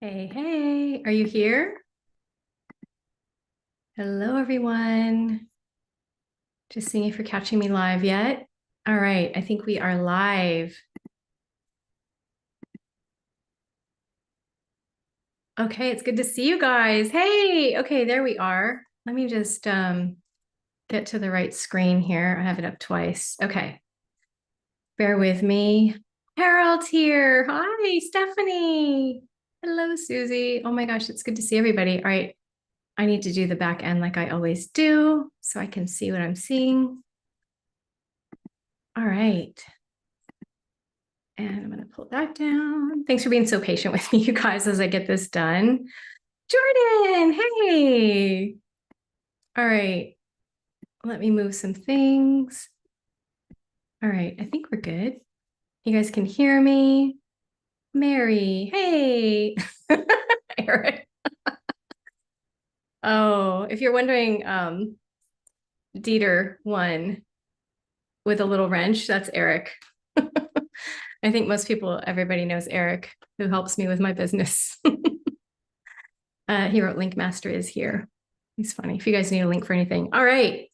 Hey, hey, are you here? Hello, everyone. Just seeing if you're catching me live yet. All right, I think we are live. Okay, it's good to see you guys. Hey, okay, there we are. Let me just get to the right screen here. I have it up twice. Okay, bear with me. Harold's here. Hi, Stephanie. Hello, Susie. Oh my gosh, it's good to see everybody. All right, I need to do the back end like I always do so I can see what I'm seeing. All right. And I'm going to pull that down. Thanks for being so patient with me, you guys, as I get this done. Jordan, hey. All right. Let me move some things. All right. I think we're good. You guys can hear me. Mary, hey. Eric. Oh, if you're wondering, Dieter won with a little wrench. That's Eric. I think most people, everybody knows Eric, who helps me with my business. He wrote Link Master is here. He's funny. If you guys need a link for anything. All right.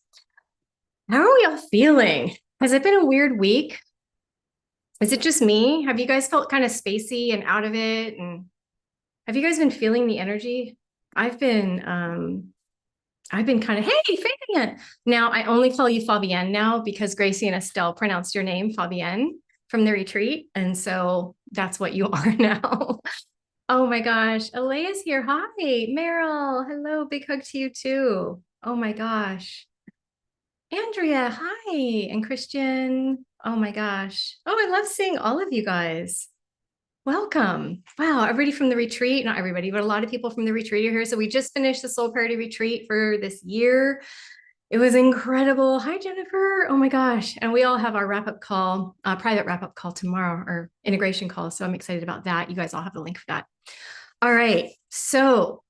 How are we all feeling? Has it been a weird week? Is it just me? Have you guys felt kind of spacey and out of it? And have you guys been feeling the energy? I've been kind of, hey, Fabienne. Now I only call you Fabienne now because Gracie and Estelle pronounced your name Fabienne from the retreat. And so that's what you are now. Oh my gosh. Alea's here. Hi, Meryl. Hello. Big hug to you too. Oh my gosh. Andrea, hi. And Christian. Oh my gosh. Oh, I love seeing all of you guys. Welcome. Wow, everybody from the retreat, not everybody, but a lot of people from the retreat are here. So we just finished the Soul Party retreat for this year. It was incredible. Hi, Jennifer. Oh my gosh. And we all have our wrap-up call, private wrap-up call tomorrow, or integration call. So I'm excited about that. You guys all have the link for that. All right. So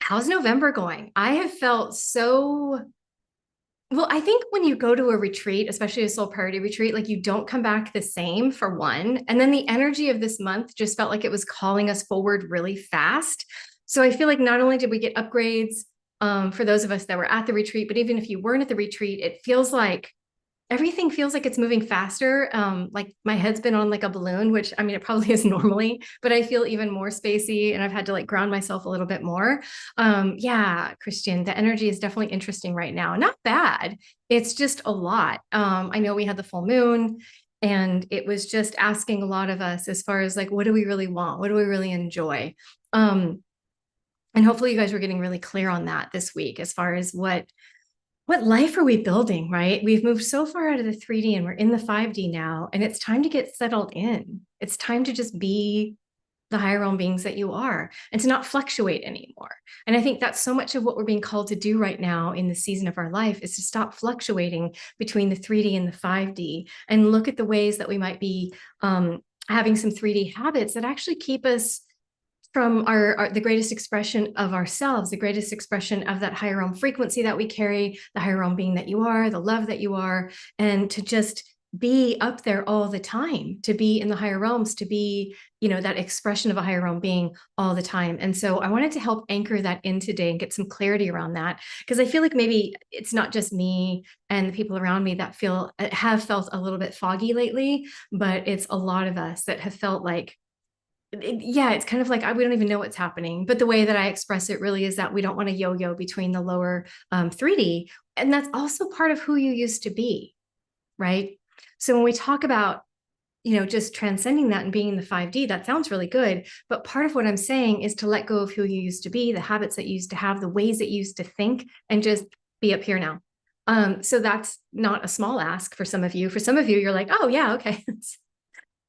how's November going? I have felt so well. I think when you go to a retreat, especially a soul party retreat, like you don't come back the same for one. And then the energy of this month just felt like it was calling us forward really fast. So I feel like not only did we get upgrades for those of us that were at the retreat, but even if you weren't at the retreat, it feels like everything feels like it's moving faster. Like my head's been on like a balloon, which I mean, it probably is normally, but I feel even more spacey and I've had to like ground myself a little bit more. Yeah, Christian, the energy is definitely interesting right now. Not bad. It's just a lot. I know we had the full moon and it was just asking a lot of us as far as like, what do we really want? What do we really enjoy? And hopefully you guys were getting really clear on that this week as far as what life are we building, right? We've moved so far out of the 3D and we're in the 5D now, and it's time to get settled in. It's time to just be the higher realm beings that you are and to not fluctuate anymore. And I think that's so much of what we're being called to do right now in the season of our life is to stop fluctuating between the 3D and the 5D and look at the ways that we might be having some 3D habits that actually keep us from the greatest expression of ourselves, the greatest expression of that higher realm frequency that we carry, the higher realm being that you are, the love that you are, and to just be up there all the time, to be in the higher realms, to be, that expression of a higher realm being all the time. And so I wanted to help anchor that in today and get some clarity around that, because I feel like maybe it's not just me and the people around me that have felt a little bit foggy lately, but it's a lot of us that have felt like, yeah, it's kind of like we don't even know what's happening. But the way that I express it really is that we don't want to yo-yo between the lower 3D. And that's also part of who you used to be, right? So when we talk about, just transcending that and being in the 5D, that sounds really good. But part of what I'm saying is to let go of who you used to be, the habits that you used to have, the ways that you used to think, and just be up here now. So that's not a small ask for some of you. For some of you, you're like, oh yeah, okay.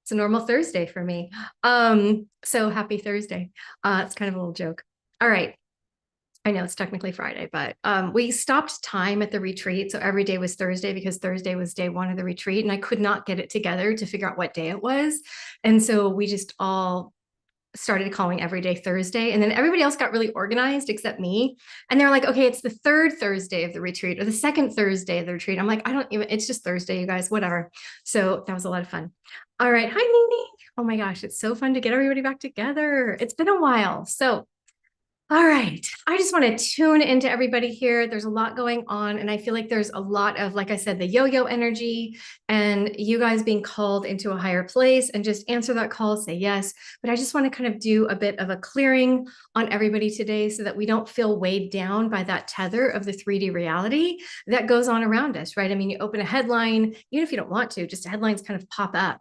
It's a normal Thursday for me. So happy Thursday. It's kind of a little joke. All right. I know it's technically Friday, but we stopped time at the retreat. So every day was Thursday because Thursday was day one of the retreat. And I could not get it together to figure out what day it was. And so we just all started calling every day Thursday. And then everybody else got really organized except me. And they're like, okay, it's the third Thursday of the retreat or the second Thursday of the retreat. I'm like, it's just Thursday, you guys, whatever. So that was a lot of fun. All right. Hi, Nini. Oh my gosh, it's so fun to get everybody back together. It's been a while. So, all right. I just want to tune into everybody here. There's a lot going on, and I feel like there's a lot of, like I said, the yo-yo energy and you guys being called into a higher place, and just answer that call, say yes. But I just want to kind of do a bit of a clearing on everybody today so that we don't feel weighed down by that tether of the 3D reality that goes on around us, right? I mean, you open a headline, even if you don't want to, just headlines kind of pop up.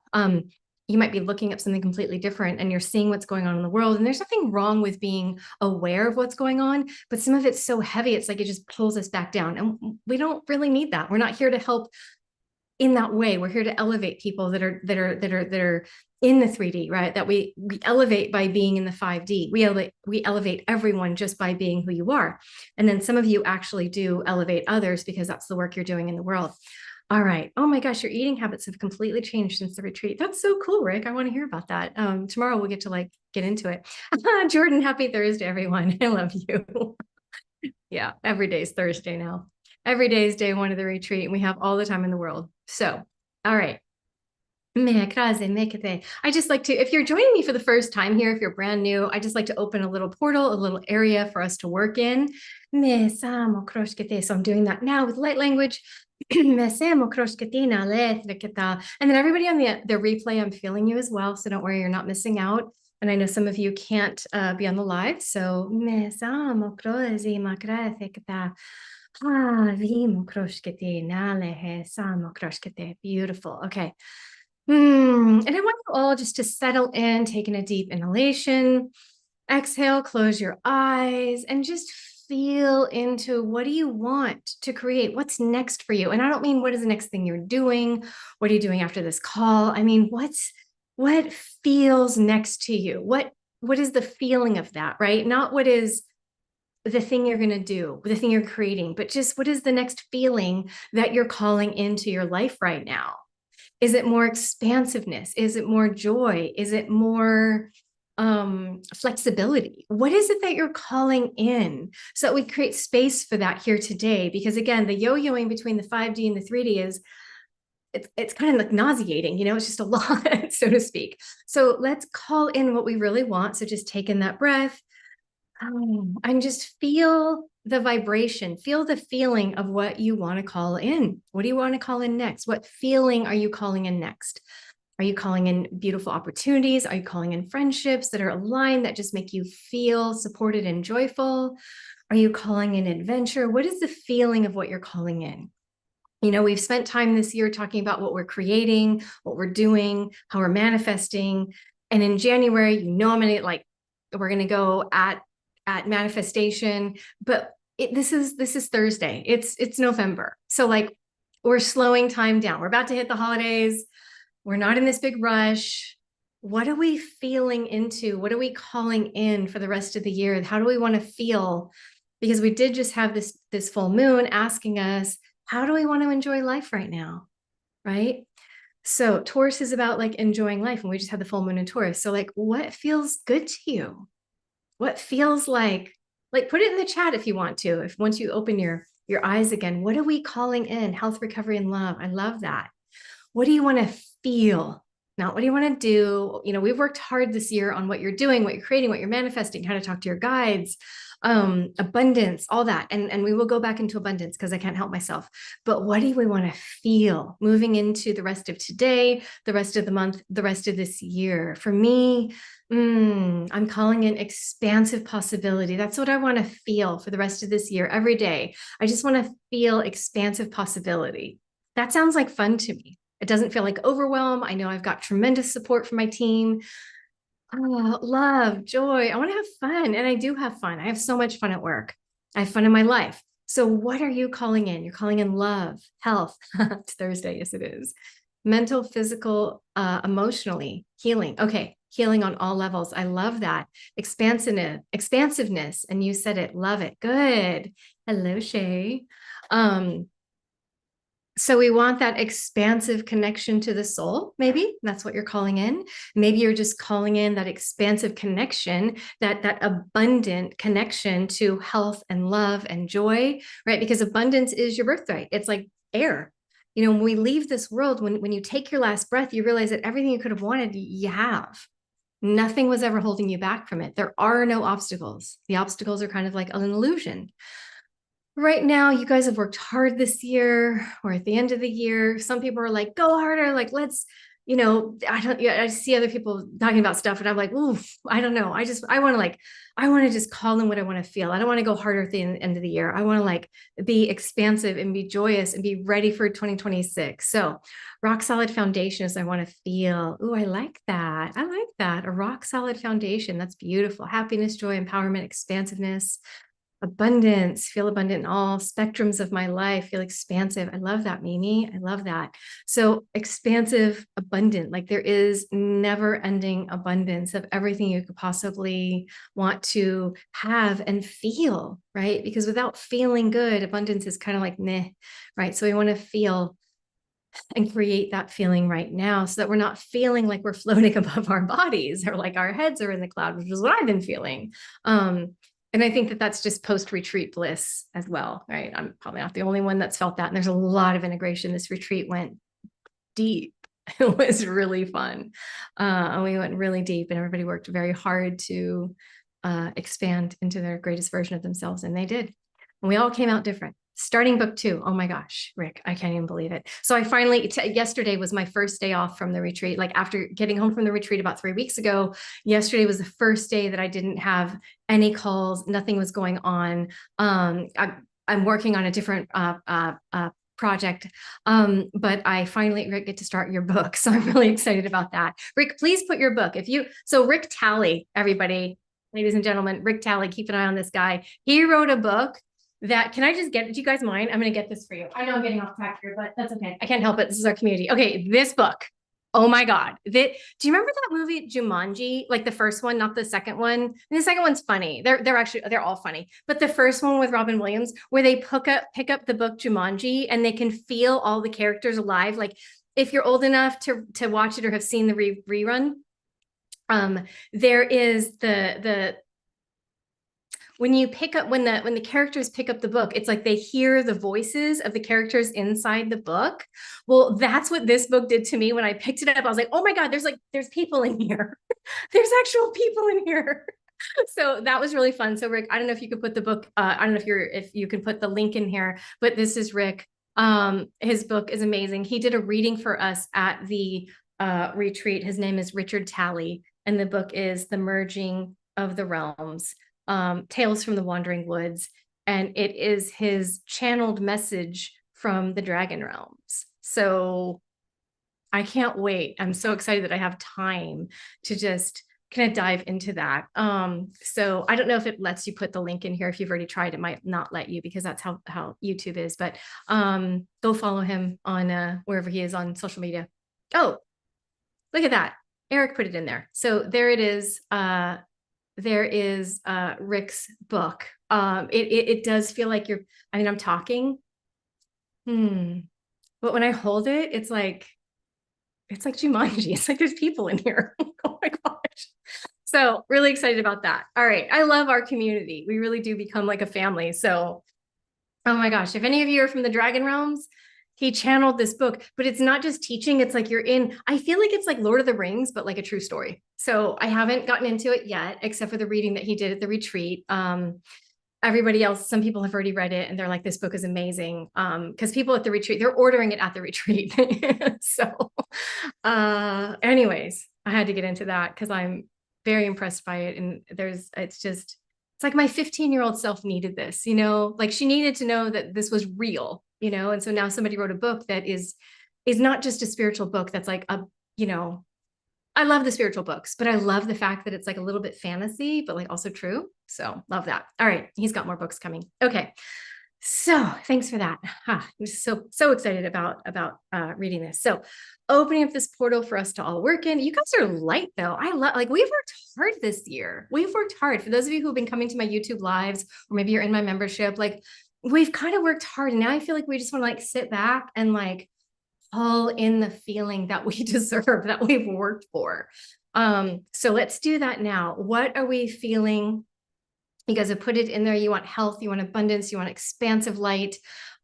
You might be looking up something completely different and you're seeing what's going on in the world. And there's nothing wrong with being aware of what's going on, but some of it's so heavy, it's like it just pulls us back down. And we don't really need that. We're not here to help in that way. We're here to elevate people that are in the 3D, right? That we elevate by being in the 5D. We elevate everyone just by being who you are. And then some of you actually do elevate others because that's the work you're doing in the world. All right. Oh my gosh, your eating habits have completely changed since the retreat. That's so cool, Rick. I want to hear about that. Tomorrow we'll get to get into it. Jordan, happy Thursday, everyone. I love you. Yeah, every day is Thursday now. Every day is day one of the retreat, and we have all the time in the world. So, all right. I just like to, if you're joining me for the first time here, if you're brand new, I just like to open a little portal, a little area for us to work in. So I'm doing that now with light language. And then everybody on the replay, I'm feeling you as well. So don't worry, you're not missing out. And I know some of you can't be on the live. So beautiful. Okay. And I want you all just to settle in, taking a deep inhalation. Exhale, close your eyes, and just feel into what do you want to create? What's next for you? And I don't mean what is the next thing you're doing? What are you doing after this call? I mean, what feels next to you? What is the feeling of that, right? Not what is the thing you're going to do, the thing you're creating, but just what is the next feeling that you're calling into your life right now? Is it more expansiveness? Is it more joy? Is it more flexibility? What is it that you're calling in so that we create space for that here today? Because again, the yo-yoing between the 5D and the 3D is it's kind of like nauseating, it's just a lot, so to speak. So let's call in what we really want. So just take in that breath and just feel the vibration, feel the feeling of what you want to call in. What do you want to call in next? What feeling are you calling in next? Are you calling in beautiful opportunities? Are you calling in friendships that are aligned, that just make you feel supported and joyful? Are you calling in adventure? What is the feeling of what you're calling in? We've spent time this year talking about what we're creating, what we're doing, how we're manifesting. And in January, I'm gonna we're gonna go at manifestation, but this is Thursday. It's November. So we're slowing time down. We're about to hit the holidays. We're not in this big rush. What are we feeling into? What are we calling in for the rest of the year? How do we want to feel? Because we did just have this full moon asking us, how do we want to enjoy life right now? Right? So Taurus is about enjoying life, and we just had the full moon in Taurus. So what feels good to you? What feels like put it in the chat if you want to. If once you open your eyes again, what are we calling in? Health, recovery, and love. I love that. What do you want to feel? Not what do you want to do? We've worked hard this year on what you're doing, what you're creating, what you're manifesting, how to talk to your guides, abundance, all that. And we will go back into abundance because I can't help myself. But what do we want to feel moving into the rest of today, the rest of the month, the rest of this year? For me, I'm calling in expansive possibility. That's what I want to feel for the rest of this year, every day. I just want to feel expansive possibility. That sounds like fun to me. It doesn't feel like overwhelm. I know I've got tremendous support from my team. Love, joy. I want to have fun. And I do have fun. I have so much fun at work. I have fun in my life. So what are you calling in? You're calling in love, health. It's Thursday. Yes, it is. Mental, physical, emotionally, healing. Okay. Healing on all levels. I love that. Expansiveness. And you said it. Love it. Good. Hello, Shay. So we want that expansive connection to the soul. Maybe that's what you're calling in. Maybe you're just calling in that expansive connection, that abundant connection to health and love and joy, right? Because abundance is your birthright. It's like air. when we leave this world, when you take your last breath, you realize that everything you could have wanted, you have. Nothing was ever holding you back from it. There are no obstacles. The obstacles are kind of like an illusion. Right now, you guys have worked hard this year or at the end of the year. Some people are like, go harder. Like, let's, I see other people talking about stuff and I'm like, oof, I don't know. I want to just call in what I want to feel. I don't want to go harder at the end of the year. I want to like be expansive and be joyous and be ready for 2026. So rock solid foundation is I want to feel. Ooh, I like that. I like that. A rock solid foundation. That's beautiful. Happiness, joy, empowerment, expansiveness, abundance, feel abundant in all spectrums of my life, feel expansive. I love that, Mimi. I love that. So expansive, abundant, like there is never ending abundance of everything you could possibly want to have and feel, right? Because without feeling good, abundance is kind of like meh, right? So we want to feel and create that feeling right now so that we're not feeling like we're floating above our bodies or like our heads are in the cloud, which is what I've been feeling. And I think that that's just post-retreat bliss as well, right? I'm probably not the only one that's felt that. And there's a lot of integration. This retreat went deep. It was really fun. And we went really deep and everybody worked very hard to expand into their greatest version of themselves. And they did. And we all came out different. Starting book 2. Oh my gosh, Rick, I can't even believe it. So I finally, yesterday was my first day off from the retreat. Like after getting home from the retreat about 3 weeks ago, yesterday was the first day that I didn't have any calls. Nothing was going on. I'm working on a different project. But I finally, Rick, get to start your book. So I'm really excited about that. Rick, please put your book. So Rick Talley, everybody, ladies and gentlemen, Rick Talley, keep an eye on this guy. He wrote a book that, can I just get, do you guys mind? I'm going to get this for you. I know I'm getting off track here, but that's okay. I can't help it. This is our community. Okay. This book. Oh my God. Do you remember that movie Jumanji? Like the first one, not the second one. And the second one's funny. They're all funny. But the first one with Robin Williams, where they pick up the book Jumanji and they can feel all the characters alive. Like if you're old enough to watch it or have seen the rerun, there is the when the characters pick up the book, it's like they hear the voices of the characters inside the book. Well, that's what this book did to me when I picked it up. I was like, oh my God, there's people in here. There's actual people in here. So that was really fun. So Rick, I don't know if you could put the book, I don't know if you can put the link in here, but this is Rick. His book is amazing. He did a reading for us at the retreat. His name is Richard Talley, and the book is The Merging of the Realms. Tales from the Wandering Woods, and it is his channeled message from the Dragon Realms. So I can't wait. I'm so excited that I have time to just kind of dive into that. So I don't know if it lets you put the link in here. If you've already tried, it might not let you because that's how YouTube is, but go follow him on wherever he is on social media. Oh, look at that. Eric put it in there. So there it is. There is Rick's book. It does feel like I'm talking. But when I hold it, it's like Jumanji. It's like there's people in here. Oh my gosh. So really excited about that. All right. I love our community. We really do become like a family. So, oh my gosh, if any of you are from the Dragon Realms, he channeled this book, but it's not just teaching. It's like I feel like it's like Lord of the Rings, but like a true story. So I haven't gotten into it yet, except for the reading that he did at the retreat. Everybody else, some people have already read it and they're like, this book is amazing. Because people at the retreat, they're ordering it at the retreat. So anyways, I had to get into that because I'm very impressed by it. And it's like my 15-year-old self needed this, like she needed to know that this was real, and so now somebody wrote a book that is not just a spiritual book that's like I love the spiritual books, but I love the fact that it's like a little bit fantasy, but like also true. So love that. All right. He's got more books coming. Okay. So thanks for that. I'm so excited about reading this. So opening up this portal for us to all work in. You guys are light though. We've worked hard this year. We've worked hard. For those of you who've been coming to my YouTube lives, or maybe you're in my membership, like we've kind of worked hard. And now I feel like we just want to like sit back and like all in the feeling that we deserve, that we've worked for. So let's do that now. What are we feeling You guys have put it in there. You want health, you want abundance, you want expansive light.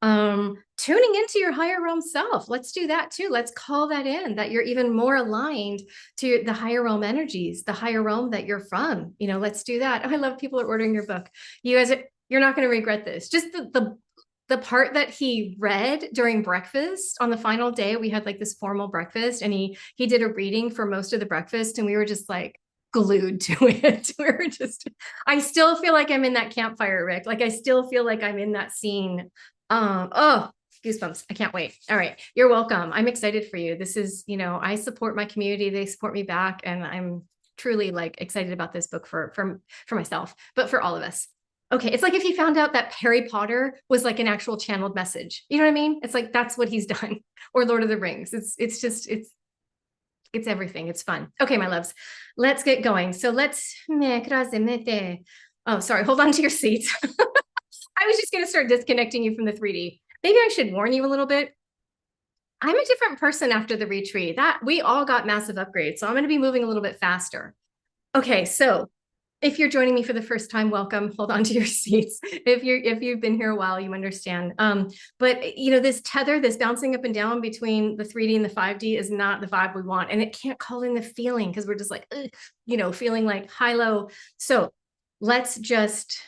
Tuning into your higher realm self. Let's do that too. Let's call that in, that you're even more aligned to the higher realm energies, the higher realm that you're from. Let's do that. Oh, I love people are ordering your book. You guys, you're not going to regret this. Just the part that he read during breakfast on the final day, we had like this formal breakfast, and he did a reading for most of the breakfast, and we were just like glued to it. I still feel like I'm in that campfire, Rick. Like I still feel like I'm in that scene. Oh, goosebumps. I can't wait. All right. You're welcome. I'm excited for you. This is, I support my community. They support me back. And I'm truly like excited about this book for myself, but for all of us. Okay. It's like if you found out that Harry Potter was like an actual channeled message. You know what I mean? It's like, that's what he's done. Or Lord of the Rings. It's everything. It's fun. Okay, my loves, let's get going. So oh, sorry. Hold on to your seats. I was just going to start disconnecting you from the 3D. Maybe I should warn you a little bit. I'm a different person after the retreat. That we all got massive upgrades. So I'm going to be moving a little bit faster. Okay, so if you're joining me for the first time, welcome. Hold on to your seats. If you've been here a while, you understand. But this tether, this bouncing up and down between the 3D and the 5D is not the vibe we want, and it can't call in the feeling because we're just like, feeling like high low. So let's just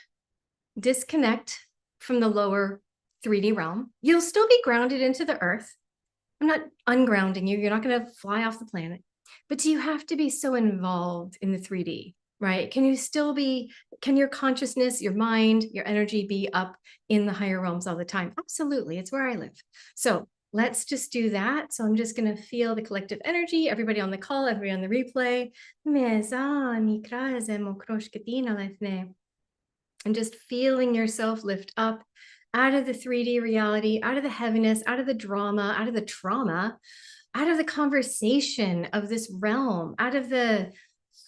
disconnect from the lower 3D realm. You'll still be grounded into the earth. I'm not ungrounding you. You're not going to fly off the planet. But do you have to be so involved in the 3D? Right? Can your consciousness, your mind, your energy be up in the higher realms all the time? Absolutely. It's where I live. So let's just do that. So I'm just going to feel the collective energy, everybody on the call, everybody on the replay. And just feeling yourself lift up out of the 3D reality, out of the heaviness, out of the drama, out of the trauma, out of the conversation of this realm, out of the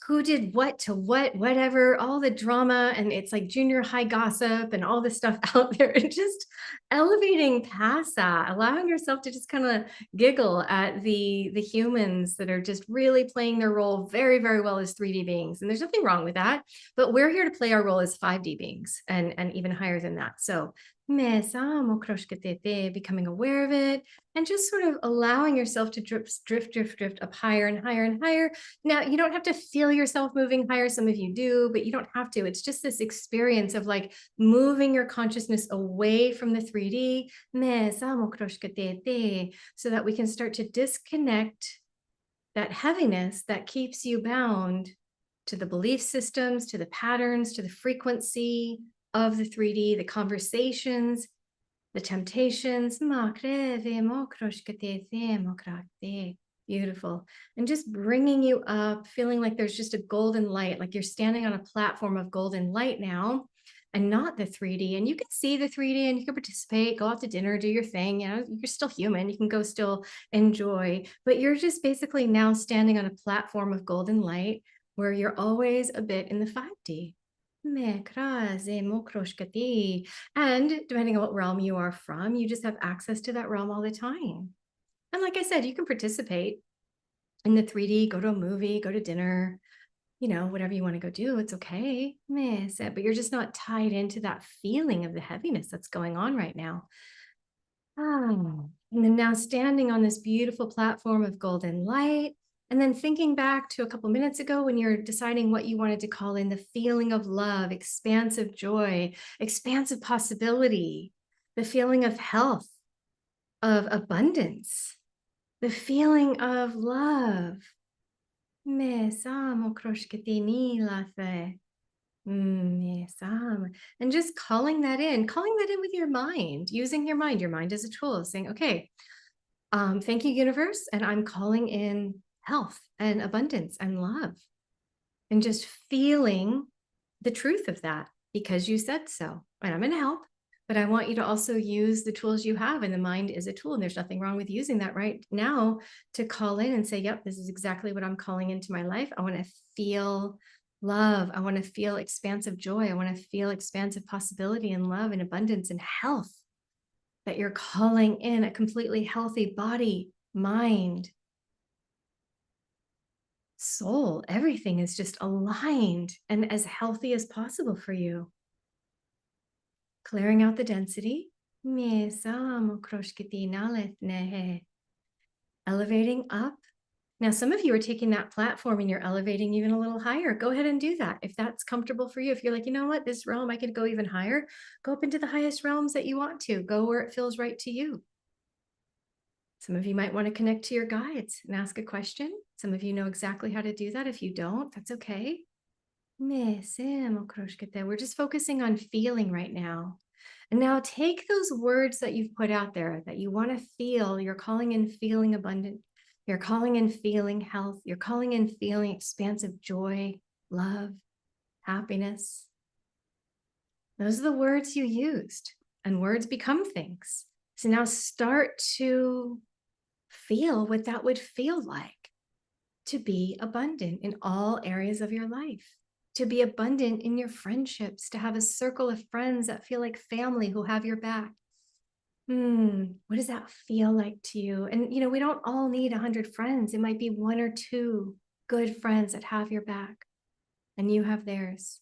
who did what to what, whatever, all the drama, and it's like junior high gossip and all this stuff out there, and just elevating past that, allowing yourself to just kind of giggle at the humans that are just really playing their role very, very well as 3D beings. And there's nothing wrong with that, but we're here to play our role as 5D beings and even higher than that. So becoming aware of it and just sort of allowing yourself to drift up higher and higher and higher. Now, you don't have to feel yourself moving higher. Some of you do, but you don't have to. It's just this experience of like moving your consciousness away from the 3D so that we can start to disconnect that heaviness that keeps you bound to the belief systems, to the patterns, to the frequency of the 3D, the conversations, the temptations. Beautiful. And just bringing you up, feeling like there's just a golden light, like you're standing on a platform of golden light now and not the 3D. And you can see the 3D and you can participate, go out to dinner, do your thing. You're still human. You can go still enjoy, but you're just basically now standing on a platform of golden light where you're always a bit in the 5D. And depending on what realm you are from, you just have access to that realm all the time. And like I said, you can participate in the 3D, go to a movie, go to dinner, whatever you want to go do, it's okay. But you're just not tied into that feeling of the heaviness that's going on right now. And then now standing on this beautiful platform of golden light, and then thinking back to a couple minutes ago when you're deciding what you wanted to call in the feeling of love, expansive joy, expansive possibility, the feeling of health, of abundance, the feeling of love. And just calling that in with your mind, using your mind as a tool, saying, okay, thank you, universe. And I'm calling in health and abundance and love, and just feeling the truth of that because you said so. And I'm going to help, but I want you to also use the tools you have, and the mind is a tool, and there's nothing wrong with using that right now to call in and say, yep, this is exactly what I'm calling into my life. I want to feel love. I want to feel expansive joy. I want to feel expansive possibility and love and abundance and health, that you're calling in a completely healthy body, mind, soul. Everything is just aligned and as healthy as possible for you. Clearing out the density. Elevating up. Now, some of you are taking that platform and you're elevating even a little higher. Go ahead and do that. If that's comfortable for you, if you're like, you know what, this realm, I could go even higher, go up into the highest realms that you want to. Go where it feels right to you. Some of you might want to connect to your guides and ask a question. Some of you know exactly how to do that. If you don't, that's okay. We're just focusing on feeling right now. And now take those words that you've put out there that you want to feel. You're calling in feeling abundant. You're calling in feeling health. You're calling in feeling expansive joy, love, happiness. Those are the words you used, and words become things. So now start to feel what that would feel like to be abundant in all areas of your life, to be abundant in your friendships, to have a circle of friends that feel like family who have your back. What does that feel like to you? And, we don't all need 100 friends. It might be one or two good friends that have your back and you have theirs.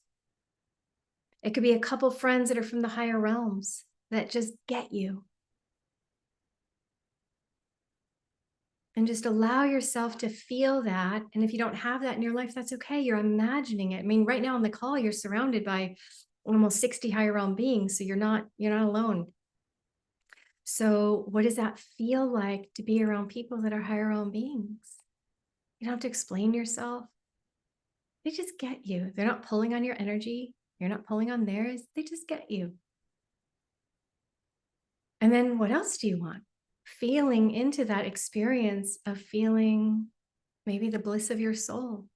It could be a couple friends that are from the higher realms that just get you. And just allow yourself to feel that. And if you don't have that in your life, that's okay. You're imagining it. I mean, right now on the call, you're surrounded by almost 60 higher realm beings. So you're not alone. So what does that feel like to be around people that are higher realm beings? You don't have to explain yourself. They just get you. They're not pulling on your energy. You're not pulling on theirs. They just get you. And then what else do you want? Feeling into that experience of feeling maybe the bliss of your soul,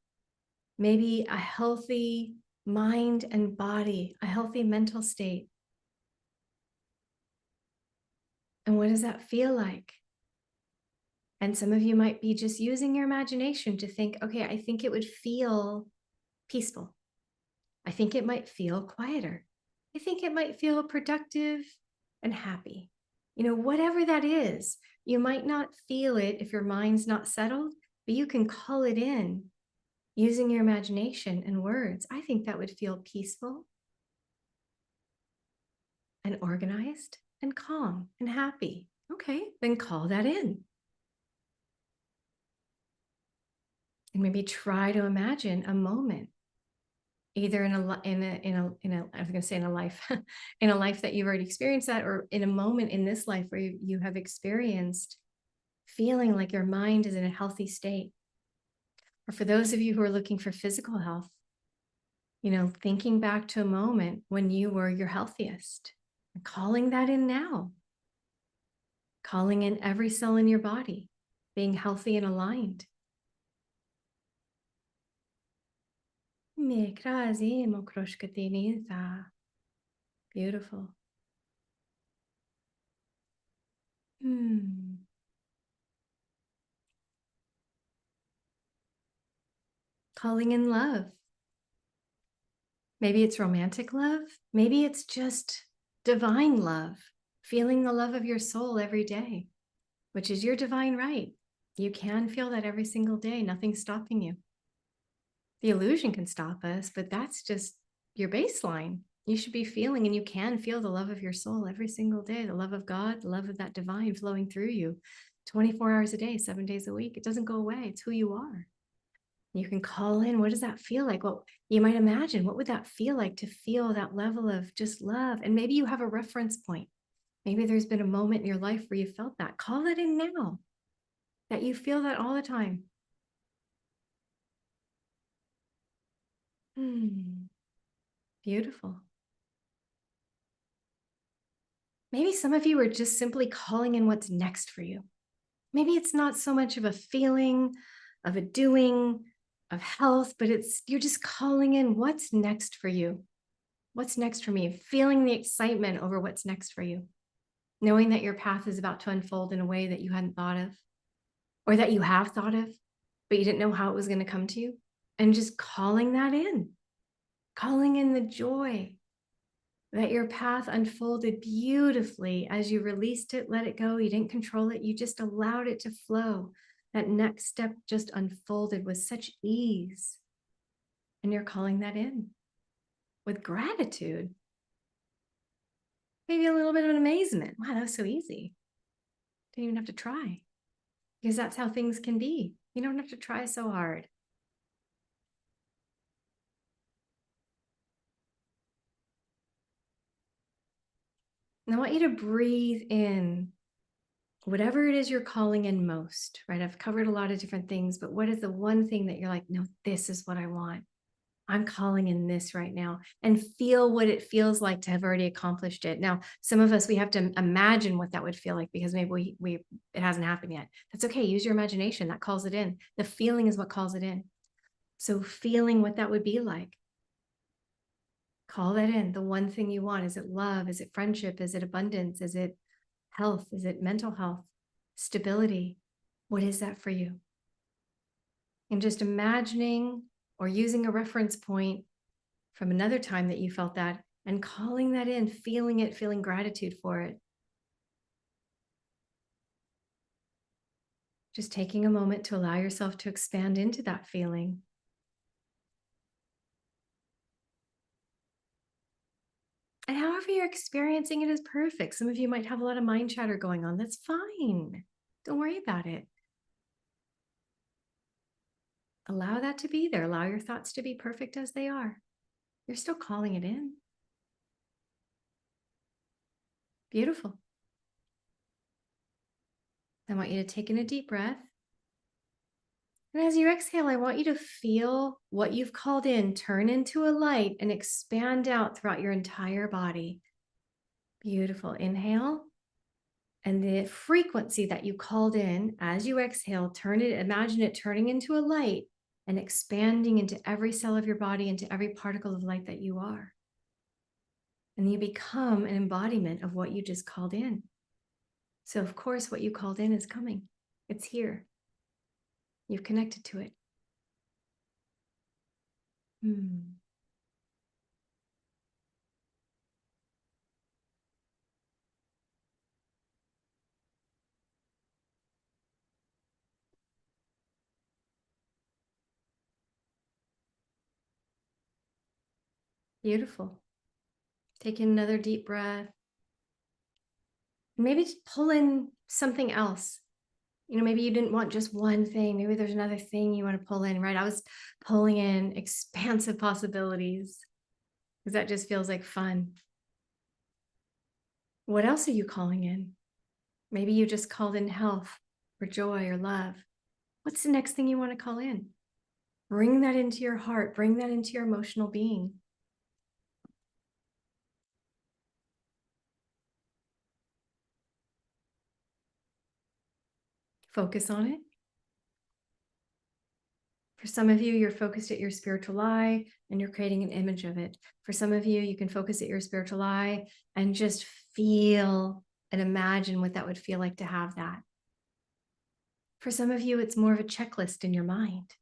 maybe a healthy mind and body, a healthy mental state. And what does that feel like? And some of you might be just using your imagination to think, okay, I think it would feel peaceful. I think it might feel quieter. I think it might feel productive and happy. Whatever that is, you might not feel it if your mind's not settled, but you can call it in using your imagination and words. I think that would feel peaceful and organized and calm and happy. Okay, then call that in. And maybe try to imagine a moment, either in a I was going to say in a life, in a life that you've already experienced that, or in a moment in this life where you have experienced feeling like your mind is in a healthy state. Or for those of you who are looking for physical health, thinking back to a moment when you were your healthiest, and calling that in now, calling in every cell in your body, being healthy and aligned. Beautiful. Calling in love. Maybe it's romantic love. Maybe it's just divine love, feeling the love of your soul every day, which is your divine right. You can feel that every single day. Nothing's stopping you. The illusion can stop us, but that's just your baseline. You should be feeling, and you can feel the love of your soul every single day, the love of God, the love of that divine flowing through you 24 hours a day, 7 days a week. It doesn't go away. It's who you are. You can call in. What does that feel like? Well, you might imagine, what would that feel like to feel that level of just love? And maybe you have a reference point. Maybe there's been a moment in your life where you felt that. Call that in now, that you feel that all the time. Beautiful. Maybe some of you are just simply calling in what's next for you. Maybe it's not so much of a feeling, of a doing, of health, but you're just calling in what's next for you. What's next for me? Feeling the excitement over what's next for you. Knowing that your path is about to unfold in a way that you hadn't thought of, or that you have thought of, but you didn't know how it was going to come to you. And just calling that in, calling in the joy that your path unfolded beautifully as you released it, let it go. You didn't control it. You just allowed it to flow. That next step just unfolded with such ease. And you're calling that in with gratitude. maybe a little bit of an amazement. Wow, that was so easy. Didn't even have to try, because that's how things can be. You don't have to try so hard. And I want you to breathe in whatever it is you're calling in most, right? I've covered a lot of different things, but what is the one thing that you're like, no, this is what I want? I'm calling in this right now, and feel what it feels like to have already accomplished it. Now, some of us, we have to imagine what that would feel like, because maybe it hasn't happened yet. That's okay. Use your imagination. That calls it in. The feeling is what calls it in. So feeling what that would be like, call that in. The one thing you want. Is it love? Is it friendship? Is it abundance? Is it health? Is it mental health? Stability? What is that for you? And just imagining or using a reference point from another time that you felt that, and calling that in, feeling it, feeling gratitude for it. Just taking a moment to allow yourself to expand into that feeling. And however you're experiencing it is perfect. Some of you might have a lot of mind chatter going on. That's fine. Don't worry about it. Allow that to be there. Allow your thoughts to be perfect as they are. You're still calling it in. Beautiful. I want you to take in a deep breath. And as you exhale, I want you to feel what you've called in turn into a light and expand out throughout your entire body. Beautiful. Inhale. And the frequency that you called in as you exhale, imagine it turning into a light and expanding into every cell of your body, into every particle of light that you are. And you become an embodiment of what you just called in. So, of course, what you called in is coming. It's here. You've connected to it. Beautiful. Take in another deep breath. Maybe just pull in something else. Maybe you didn't want just one thing. Maybe there's another thing you want to pull in, right? I was pulling in expansive possibilities, because that just feels like fun. What else are you calling in? Maybe you just called in health or joy or love. What's the next thing you want to call in? Bring that into your heart. Bring that into your emotional being. Focus on it. For some of you, you're focused at your spiritual eye and you're creating an image of it. For some of you, you can focus at your spiritual eye and just feel and imagine what that would feel like to have that. For some of you, it's more of a checklist in your mind.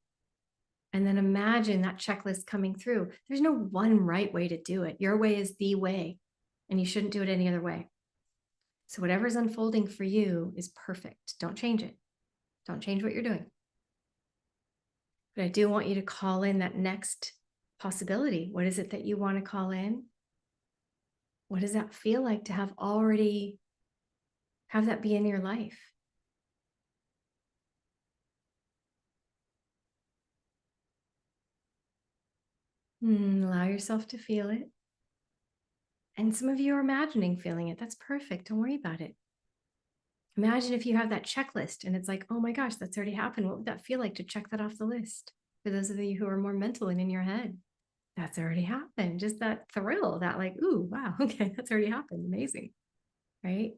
And then imagine that checklist coming through. There's no one right way to do it. Your way is the way, and you shouldn't do it any other way. So whatever's unfolding for you is perfect. Don't change it. Don't change what you're doing. But I do want you to call in that next possibility. What is it that you want to call in? What does that feel like to have that be in your life? Allow yourself to feel it. And some of you are imagining feeling it. That's perfect. Don't worry about it. Imagine if you have that checklist and it's like, oh my gosh, that's already happened. What would that feel like to check that off the list? For those of you who are more mental and in your head, that's already happened. Just that thrill, that like, ooh, wow, okay, that's already happened. Amazing, right?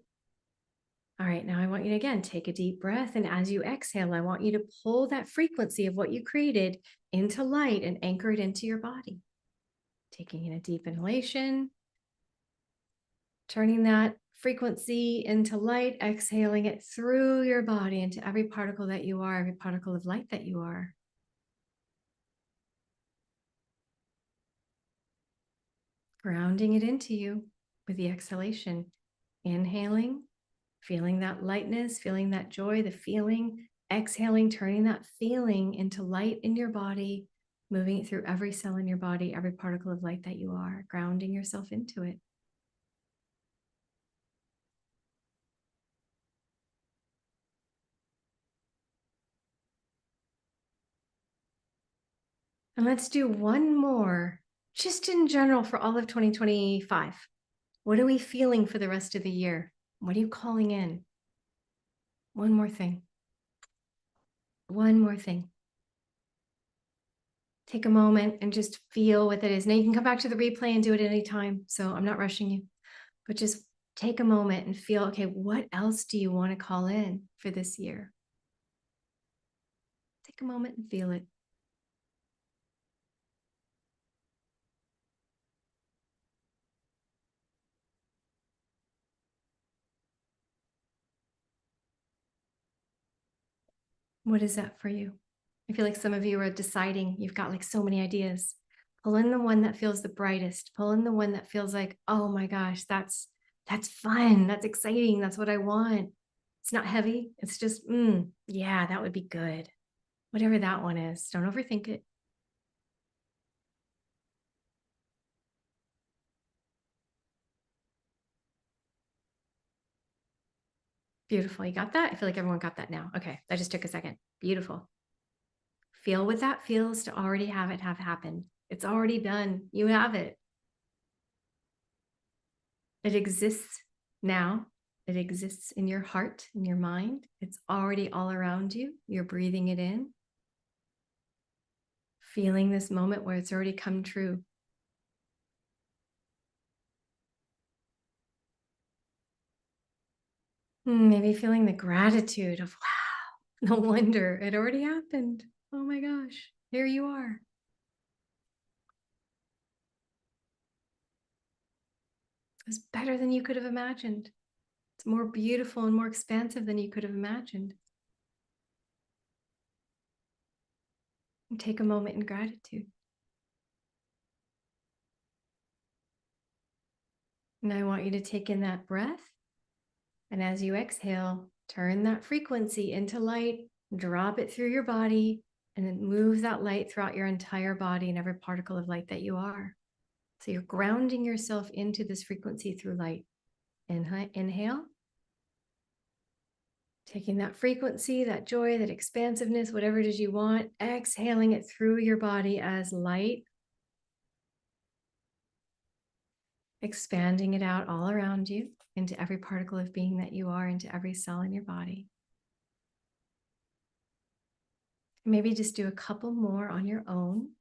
All right, now I want you to again take a deep breath. And as you exhale, I want you to pull that frequency of what you created into light and anchor it into your body. Taking in a deep inhalation, turning that frequency into light, exhaling it through your body into every particle that you are, every particle of light that you are. Grounding it into you with the exhalation. Inhaling, feeling that lightness, feeling that joy, the feeling. Exhaling, turning that feeling into light in your body, moving it through every cell in your body, every particle of light that you are, grounding yourself into it. And let's do one more, just in general for all of 2025. What are we feeling for the rest of the year? What are you calling in? One more thing. One more thing. Take a moment and just feel what that is. Now you can come back to the replay and do it at any time. So I'm not rushing you, but just take a moment and feel, okay, what else do you want to call in for this year? Take a moment and feel it. What is that for you? I feel like some of you are deciding, you've got like so many ideas. Pull in the one that feels the brightest. Pull in the one that feels like, oh my gosh, that's fun. That's exciting. That's what I want. It's not heavy. It's just, yeah, that would be good. Whatever that one is. Don't overthink it. Beautiful. You got that? I feel like everyone got that now. Okay. That just took a second. Beautiful. Feel what that feels to already have it have happened. It's already done. You have it. It exists now. It exists in your heart, in your mind. It's already all around you. You're breathing it in. Feeling this moment where it's already come true. Maybe feeling the gratitude of, wow, no wonder it already happened. Oh my gosh, here you are. It's better than you could have imagined. It's more beautiful and more expansive than you could have imagined. And take a moment in gratitude. And I want you to take in that breath. And as you exhale, turn that frequency into light, drop it through your body, and then move that light throughout your entire body and every particle of light that you are. So you're grounding yourself into this frequency through light. Inhale. Taking that frequency, that joy, that expansiveness, whatever it is you want, exhaling it through your body as light, expanding it out all around you into every particle of being that you are, into every cell in your body. Maybe just do a couple more on your own,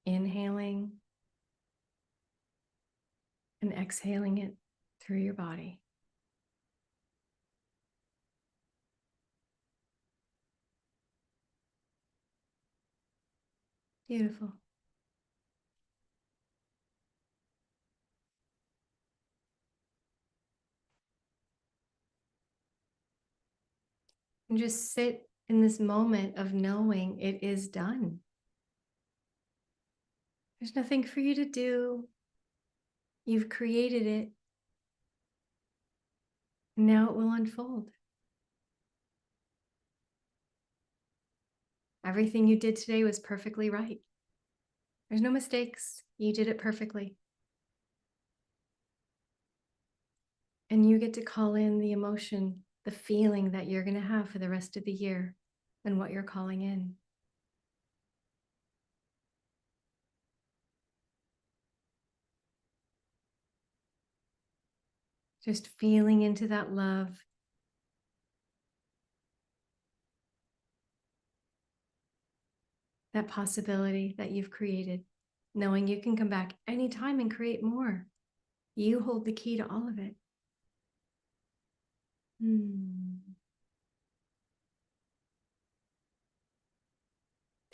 inhaling and exhaling it through your body. Beautiful. And just sit in this moment of knowing it is done. There's nothing for you to do. You've created it. Now it will unfold. Everything you did today was perfectly right. There's no mistakes. You did it perfectly. And you get to call in the emotion, the feeling that you're going to have for the rest of the year and what you're calling in. Just feeling into that love. That possibility that you've created, knowing you can come back anytime and create more. You hold the key to all of it.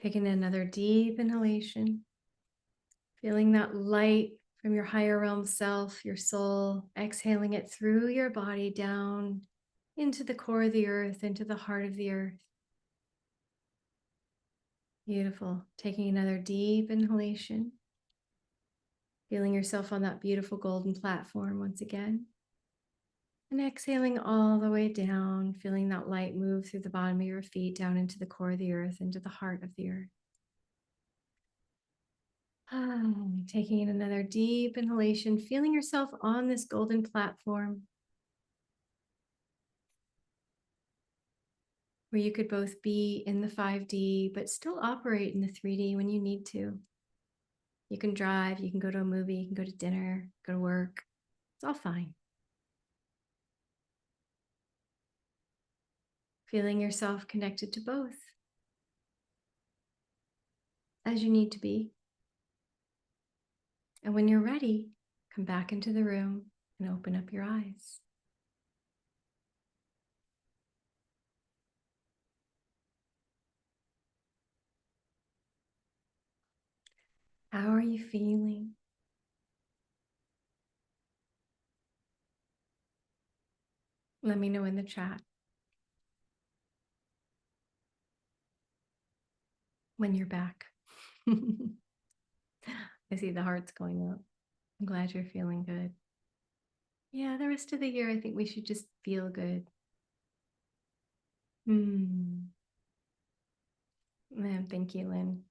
Taking another deep inhalation, feeling that light from your higher realm self, your soul, exhaling it through your body down into the core of the earth, into the heart of the earth. Beautiful. Taking another deep inhalation, feeling yourself on that beautiful golden platform once again. And exhaling all the way down, feeling that light move through the bottom of your feet down into the core of the earth, into the heart of the earth. Taking in another deep inhalation, feeling yourself on this golden platform. where you could both be in the 5D, but still operate in the 3D when you need to. You can drive, you can go to a movie, you can go to dinner, go to work. It's all fine. Feeling yourself connected to both as you need to be. And when you're ready, come back into the room and open up your eyes. How are you feeling? Let me know in the chat when you're back. I see the hearts going up. I'm glad you're feeling good. Yeah, the rest of the year, I think we should just feel good. Man, thank you, Lynn.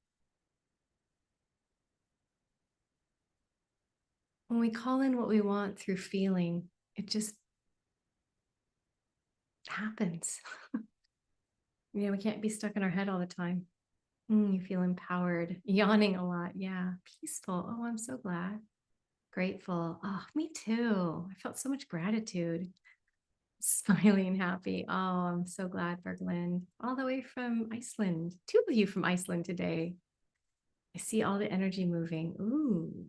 When we call in what we want through feeling, it just happens. We can't be stuck in our head all the time. You feel empowered, yawning a lot. Yeah, peaceful. Oh, I'm so glad. Grateful. Oh, me too. I felt so much gratitude. Smiling, happy. Oh, I'm so glad, Berglund. All the way from Iceland. 2 of you from Iceland today. I see all the energy moving. Ooh,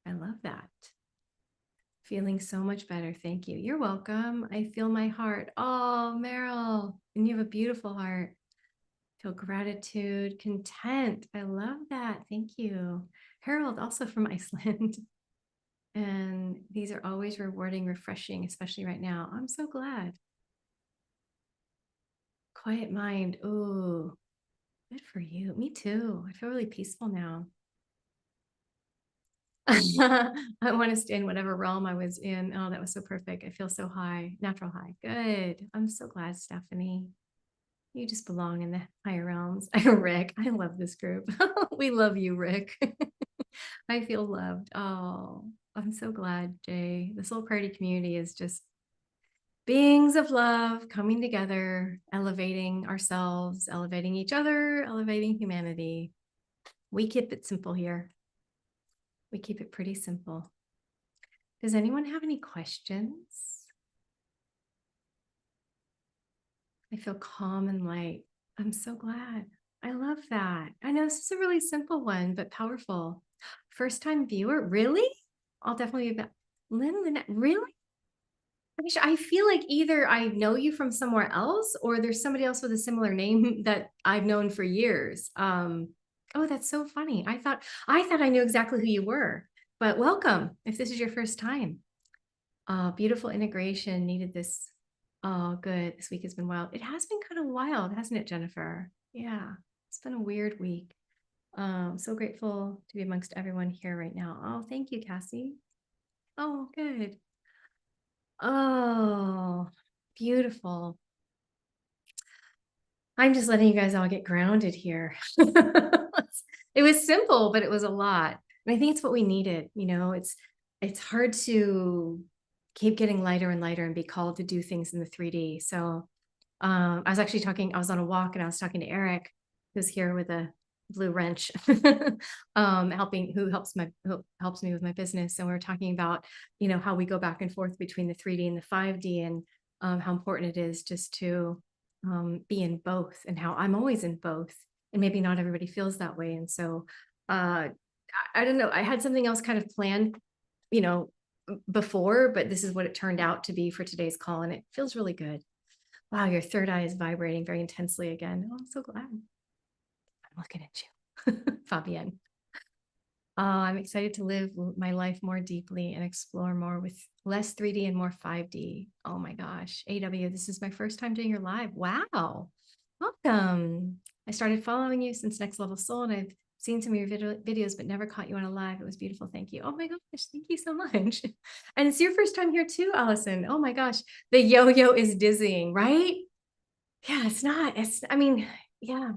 I love that. Feeling so much better. Thank you. You're welcome. I feel my heart. Oh, Meryl. And you have a beautiful heart. Feel gratitude, content. I love that. Thank you. Harold, also from Iceland. And these are always rewarding, refreshing, especially right now. I'm so glad. Quiet mind. Oh, good for you. Me too. I feel really peaceful now. I want to stay in whatever realm I was in. Oh, that was so perfect. I feel so high, natural high. Good. I'm so glad, Stephanie. You just belong in the higher realms. Rick, I love this group. We love you, Rick. I feel loved. Oh, I'm so glad, Jay. The Soul Party community is just beings of love coming together, elevating ourselves, elevating each other, elevating humanity. We keep it simple here. We keep it pretty simple. Does anyone have any questions? I feel calm and light. I'm so glad. I love that. I know this is a really simple one, but powerful. First time viewer, really? I'll definitely be back. Lynette, really? I feel like either I know you from somewhere else or there's somebody else with a similar name that I've known for years. Oh, that's so funny. I thought I knew exactly who you were, but welcome if this is your first time. Beautiful integration needed this. Oh, good. This week has been wild. It has been kind of wild, hasn't it, Jennifer? Yeah, it's been a weird week. So grateful to be amongst everyone here right now. Oh, thank you, Cassie. Oh, good. Oh, beautiful. I'm just letting you guys all get grounded here. It was simple, but it was a lot. And I think it's what we needed. It's hard to keep getting lighter and lighter and be called to do things in the 3D. So I was actually talking, I was on a walk and I was talking to Eric, who's here with a blue wrench, who helps me with my business. And we were talking about, how we go back and forth between the 3D and the 5D and how important it is just to be in both and how I'm always in both. And maybe not everybody feels that way. And so I don't know, I had something else kind of planned, before, but this is what it turned out to be for today's call. And it feels really good. Wow, your third eye is vibrating very intensely again. Oh, I'm so glad. I'm looking at you, Fabienne. I'm excited to live my life more deeply and explore more with less 3D and more 5D. Oh my gosh. AW, this is my first time doing your live. Wow. Welcome. I started following you since Next Level Soul, and I've seen some of your videos, but never caught you on a live. It was beautiful. Thank you. Oh my gosh. Thank you so much. And it's your first time here too, Allison. Oh my gosh. The yo-yo is dizzying, right? Yeah, yeah.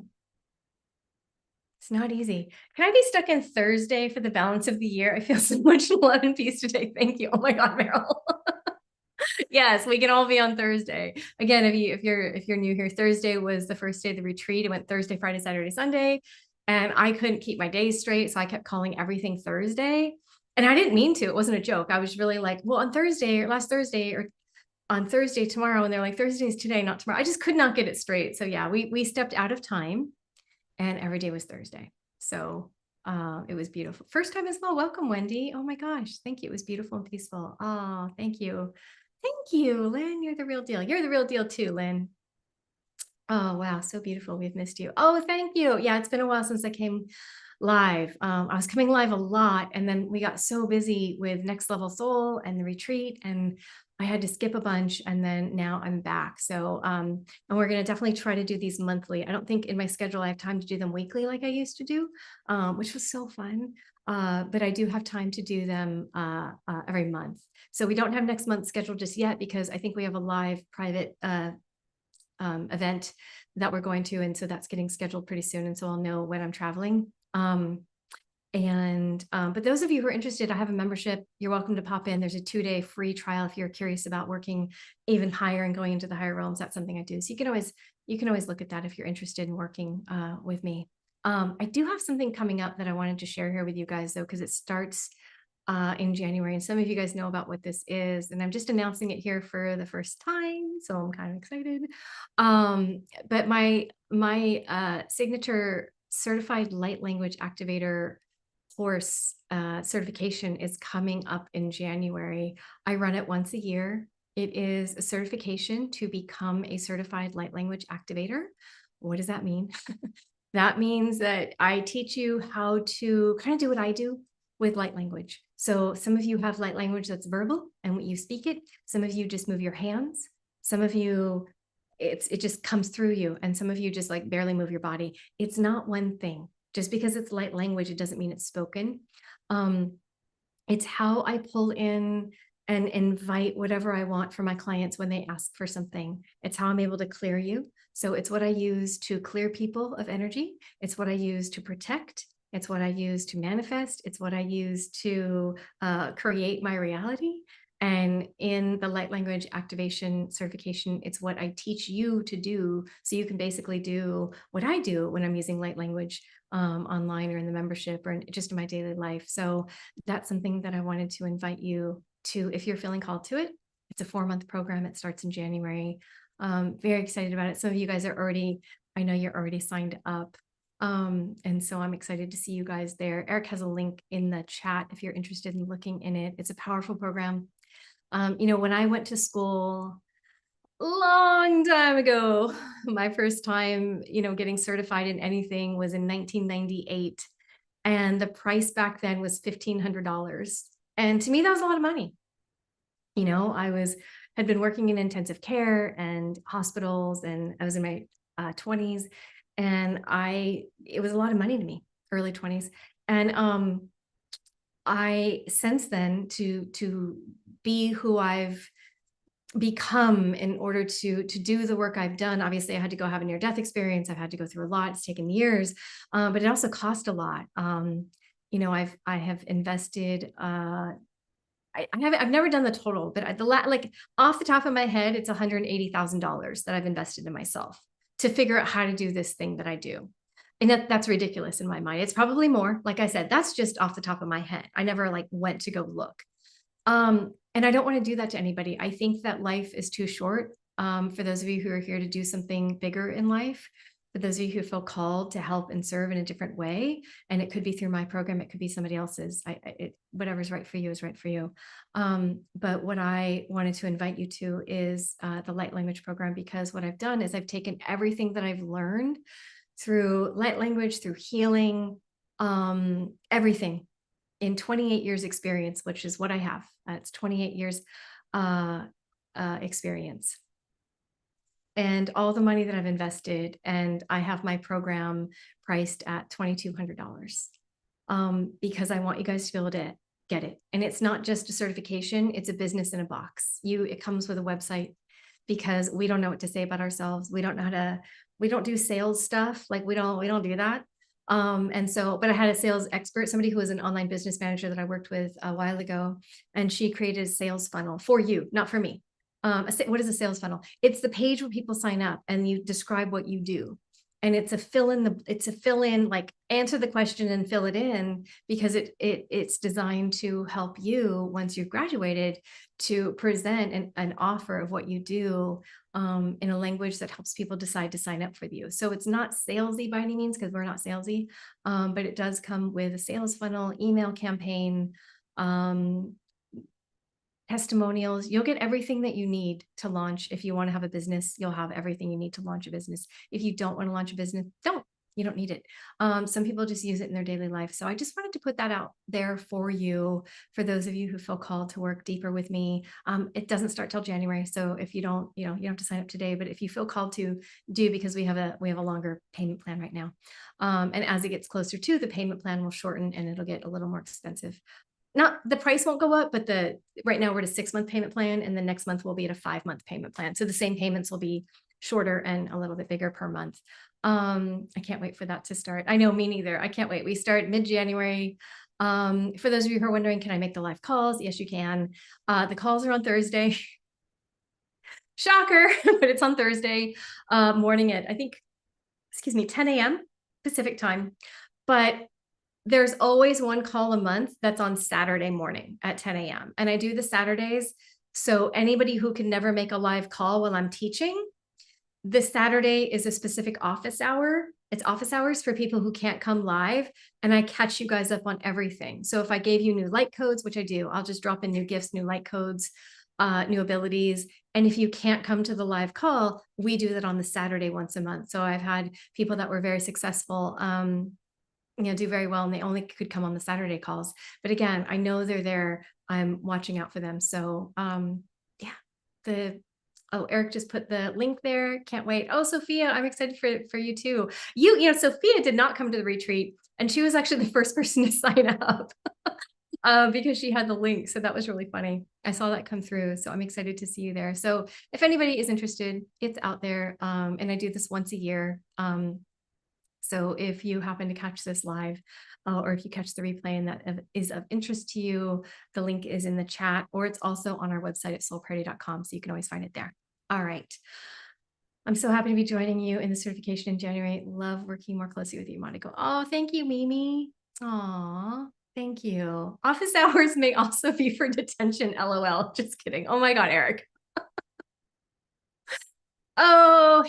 It's not easy. Can I be stuck in Thursday for the balance of the year? I feel so much love and peace today. Thank you. Oh my God, Meryl. Yes, we can all be on Thursday. Again, if you're new here, Thursday was the first day of the retreat. It went Thursday, Friday, Saturday, Sunday, and I couldn't keep my days straight, so I kept calling everything Thursday. And I didn't mean to. It wasn't a joke. I was really like, well, on Thursday or last Thursday or on Thursday tomorrow, and they're like, Thursday's today, not tomorrow. I just could not get it straight. So yeah, we stepped out of time, and every day was Thursday. So it was beautiful. First time as well. Welcome, Wendy. Oh my gosh, thank you. It was beautiful and peaceful. Oh, thank you. Thank you, Lynn. You're the real deal. You're the real deal too, Lynn. Oh, wow. So beautiful. We've missed you. Oh, thank you. Yeah, it's been a while since I came live. I was coming live a lot, and then we got so busy with Next Level Soul and the retreat, and I had to skip a bunch, and then now I'm back. So, and we're going to definitely try to do these monthly. I don't think in my schedule I have time to do them weekly like I used to do, which was so fun. But I do have time to do them every month. So we don't have next month scheduled just yet because I think we have a live private event that we're going to. And so that's getting scheduled pretty soon. And so I'll know when I'm traveling. But those of you who are interested, I have a membership. You're welcome to pop in. There's a 2-day free trial if you're curious about working even higher and going into the higher realms. That's something I do. So you can always look at that if you're interested in working with me. I do have something coming up that I wanted to share here with you guys though, because it starts in January, and some of you guys know about what this is, and I'm just announcing it here for the first time, so I'm kind of excited. But my signature certified light language activator course certification is coming up in January. I run it once a year. It is a certification to become a certified light language activator. What does that mean? That means that I teach you how to kind of do what I do with light language. So some of you have light language that's verbal and you speak it. Some of you just move your hands. Some of you, it just comes through you. And some of you just like barely move your body. It's not one thing. Just because it's light language, it doesn't mean it's spoken. It's how I pull in and invite whatever I want for my clients when they ask for something. It's how I'm able to clear you. So it's what I use to clear people of energy. It's what I use to protect. It's what I use to manifest. It's what I use to create my reality. And in the light language activation certification, it's what I teach you to do. So you can basically do what I do when I'm using light language online or in the membership or just in my daily life. So that's something that I wanted to invite you to, if you're feeling called to it. It's a 4-month program. It starts in January. Very excited about it. Some of you guys are already, I know you're already signed up. And so I'm excited to see you guys there. Eric has a link in the chat if you're interested in looking in it. It's a powerful program. When I went to school long time ago, my first time, getting certified in anything was in 1998. And the price back then was $1,500. And to me, that was a lot of money. Had been working in intensive care and hospitals, and I was in my 20s, and it was a lot of money to me, early 20s. And I since then to be who I've become in order to do the work I've done. Obviously, I had to go have a near-death experience. I've had to go through a lot. It's taken years, but it also cost a lot. I have invested. I've never done the total, but like off the top of my head, it's $180,000 that I've invested in myself to figure out how to do this thing that I do. And that's ridiculous in my mind. It's probably more. Like I said, that's just off the top of my head. I never went to go look. And I don't want to do that to anybody. I think that life is too short. For those of you who are here to do something bigger in life, for those of you who feel called to help and serve in a different way, and it could be through my program, it could be somebody else's. Whatever's right for you is right for you. But what I wanted to invite you to is the light language program, because what I've done is I've taken everything that I've learned through light language, through healing, everything in 28 years experience, which is what I have. It's 28 years experience. And all the money that I've invested, and I have my program priced at $2,200 because I want you guys to be able to get it. And it's not just a certification, it's a business in a box. It comes with a website, because we don't know what to say about ourselves. We don't know we don't do sales stuff. We don't do that. But I had a sales expert, somebody who was an online business manager that I worked with a while ago, and she created a sales funnel for you, not for me. What is a sales funnel? It's the page where people sign up and you describe what you do. And it's a fill in, like answer the question and fill it in, because it's designed to help you once you've graduated to present an offer of what you do in a language that helps people decide to sign up for you. So it's not salesy by any means, because we're not salesy, but it does come with a sales funnel, email campaign, testimonials. You'll get everything that you need to launch. If you want to have a business, you'll have everything you need to launch a business. If you don't want to launch a business, you don't need it. Some people just use it in their daily life. So I just wanted to put that out there for you, for those of you who feel called to work deeper with me. It doesn't start till January. So if you don't, you don't have to sign up today, but if you feel called to do, because we have a longer payment plan right now. And as it gets closer to, the payment plan will shorten and it'll get a little more expensive. Not the price won't go up, but right now we're at a 6-month payment plan, and the next month we'll be at a 5-month payment plan. So the same payments will be shorter and a little bit bigger per month. I can't wait for that to start. I know, me neither. I can't wait. We start mid-January. For those of you who are wondering, can I make the live calls? Yes, you can. The calls are on Thursday. Shocker, but it's on Thursday morning at, I think, 10 a.m. Pacific time. But there's always one call a month that's on Saturday morning at 10 a.m. And I do the Saturdays. So anybody who can never make a live call while I'm teaching, this Saturday is a specific office hour. It's office hours for people who can't come live. And I catch you guys up on everything. So if I gave you new light codes, which I do, I'll just drop in new gifts, new light codes, new abilities. And if you can't come to the live call, we do that on the Saturday once a month. So I've had people that were very successful, do very well, and they only could come on the Saturday calls. But again, I know they're there. I'm watching out for them. So Eric just put the link there. Can't wait. Oh, Sophia, I'm excited for you too. Sophia did not come to the retreat, and she was actually the first person to sign up because she had the link. So that was really funny. I saw that come through. So I'm excited to see you there. So if anybody is interested, it's out there. And I do this once a year. So if you happen to catch this live, or if you catch the replay and that is of interest to you, the link is in the chat, or it's also on our website at soulparty.com. So you can always find it there. All right. I'm so happy to be joining you in the certification in January. Love working more closely with you, Mariko. Oh, thank you, Mimi. Aw, thank you. Office hours may also be for detention, LOL. Just kidding. Oh my God, Eric. Oh,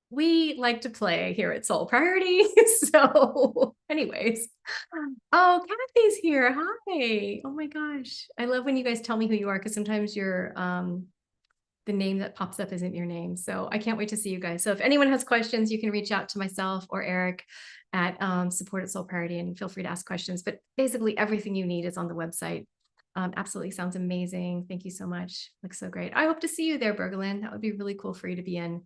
we like to play here at Soul Priority. So anyways, oh, Kathy's here. Hi. Oh my gosh. I love when you guys tell me who you are, because sometimes you're the name that pops up isn't your name. So I can't wait to see you guys. So if anyone has questions, you can reach out to myself or Eric at support at Soul Priority, and feel free to ask questions. But basically everything you need is on the website. Absolutely sounds amazing. Thank you so much. Looks so great. I hope to see you there, Bergelin. That would be really cool for you to be in.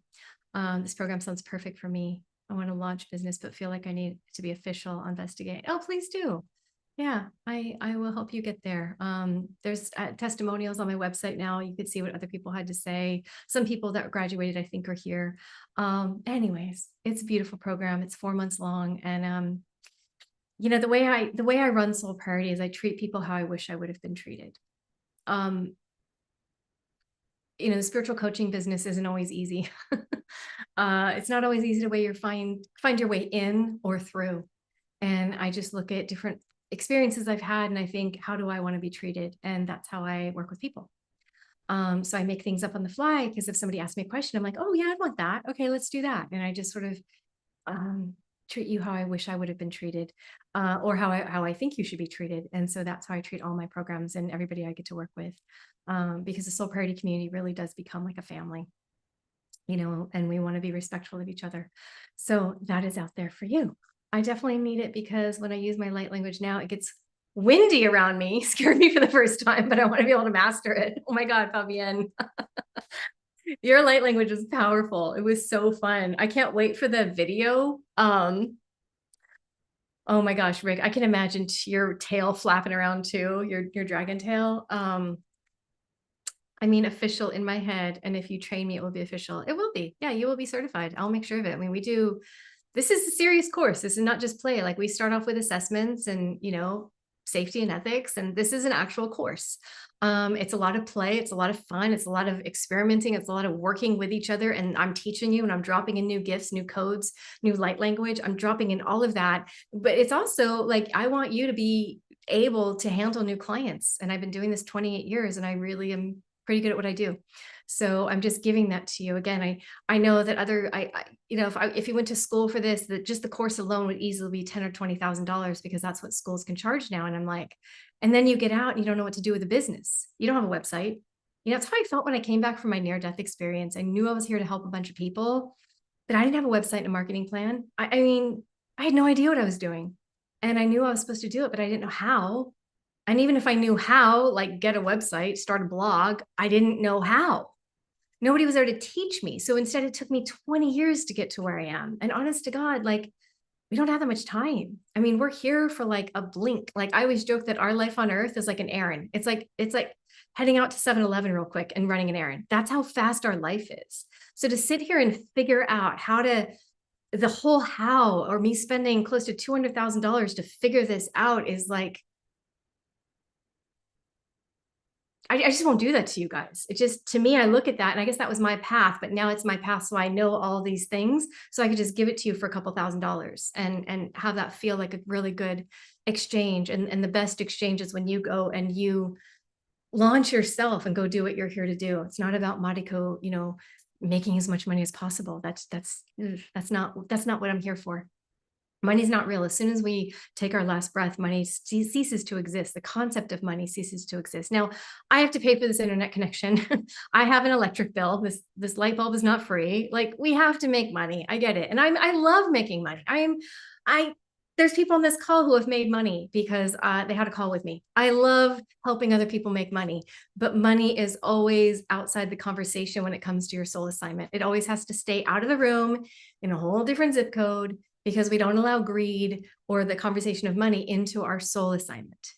This program sounds perfect for me. I want to launch business, but feel like I need to be official. I'll investigate. Oh, please do. Yeah, I will help you get there. There's testimonials on my website now. You could see what other people had to say. Some people that graduated, I think, are here. Anyways, it's a beautiful program. It's 4 months long. And, the way I run Soul Priority is I treat people how I wish I would have been treated. The spiritual coaching business isn't always easy. It's not always easy to find your way in or through. And I just look at different experiences I've had, and I think, how do I want to be treated? And that's how I work with people. So I make things up on the fly, because if somebody asks me a question, I'm like, oh yeah, I'd want that. Okay, let's do that. And I just sort of treat you how I wish I would have been treated, or how I think you should be treated. And so that's how I treat all my programs and everybody I get to work with, because the Soul Priority community really does become like a family, and we want to be respectful of each other. So that is out there for you. I definitely need it, because when I use my light language now, it gets windy around me. Scared me for the first time, but I want to be able to master it. Oh my God, Fabienne. Your light language was powerful. It was so fun. I can't wait for the video. Oh my gosh, Rick, I can imagine your tail flapping around too, your dragon tail. Official in my head. And if you train me, it will be official. It will be. Yeah, you will be certified. I'll make sure of it. This is a serious course. This is not just play. Like, we start off with assessments, and, safety and ethics. And this is an actual course. It's a lot of play. It's a lot of fun. It's a lot of experimenting. It's a lot of working with each other. And I'm teaching you and I'm dropping in new gifts, new codes, new light language. I'm dropping in all of that. But it's also like, I want you to be able to handle new clients. And I've been doing this 28 years and I really am pretty good at what I do. So I'm just giving that to you. Again, I know that if you went to school for this, that just the course alone would easily be $10,000 or $20,000 because that's what schools can charge now. And I'm like, and then you get out and you don't know what to do with a business. You don't have a website. That's how I felt when I came back from my near-death experience. I knew I was here to help a bunch of people, but I didn't have a website and a marketing plan. I mean, I had no idea what I was doing. And I knew I was supposed to do it, but I didn't know how. And even if I knew how, like get a website, start a blog, I didn't know how. Nobody was there to teach me. So instead, it took me 20 years to get to where I am. And honest to God, like, we don't have that much time. I mean, we're here for like a blink. Like I always joke that our life on earth is like an errand. It's like heading out to 7-Eleven real quick and running an errand. That's how fast our life is. So to sit here and figure out the whole how, or me spending close to $200,000 to figure this out is like, I just won't do that to you guys. It just, to me, I look at that and I guess that was my path, but now it's my path. So I know all these things. So I could just give it to you for a couple $1,000s and have that feel like a really good exchange. And the best exchange is when you go and you launch yourself and go do what you're here to do. It's not about Mariko, making as much money as possible. That's not what I'm here for. Money's not real. As soon as we take our last breath, money ceases to exist. The concept of money ceases to exist. Now, I have to pay for this internet connection. I have an electric bill. This light bulb is not free. Like, we have to make money. I get it. And I love making money. There's people on this call who have made money because they had a call with me. I love helping other people make money, but money is always outside the conversation when it comes to your soul assignment. It always has to stay out of the room in a whole different zip code, because we don't allow greed or the conversation of money into our soul assignment,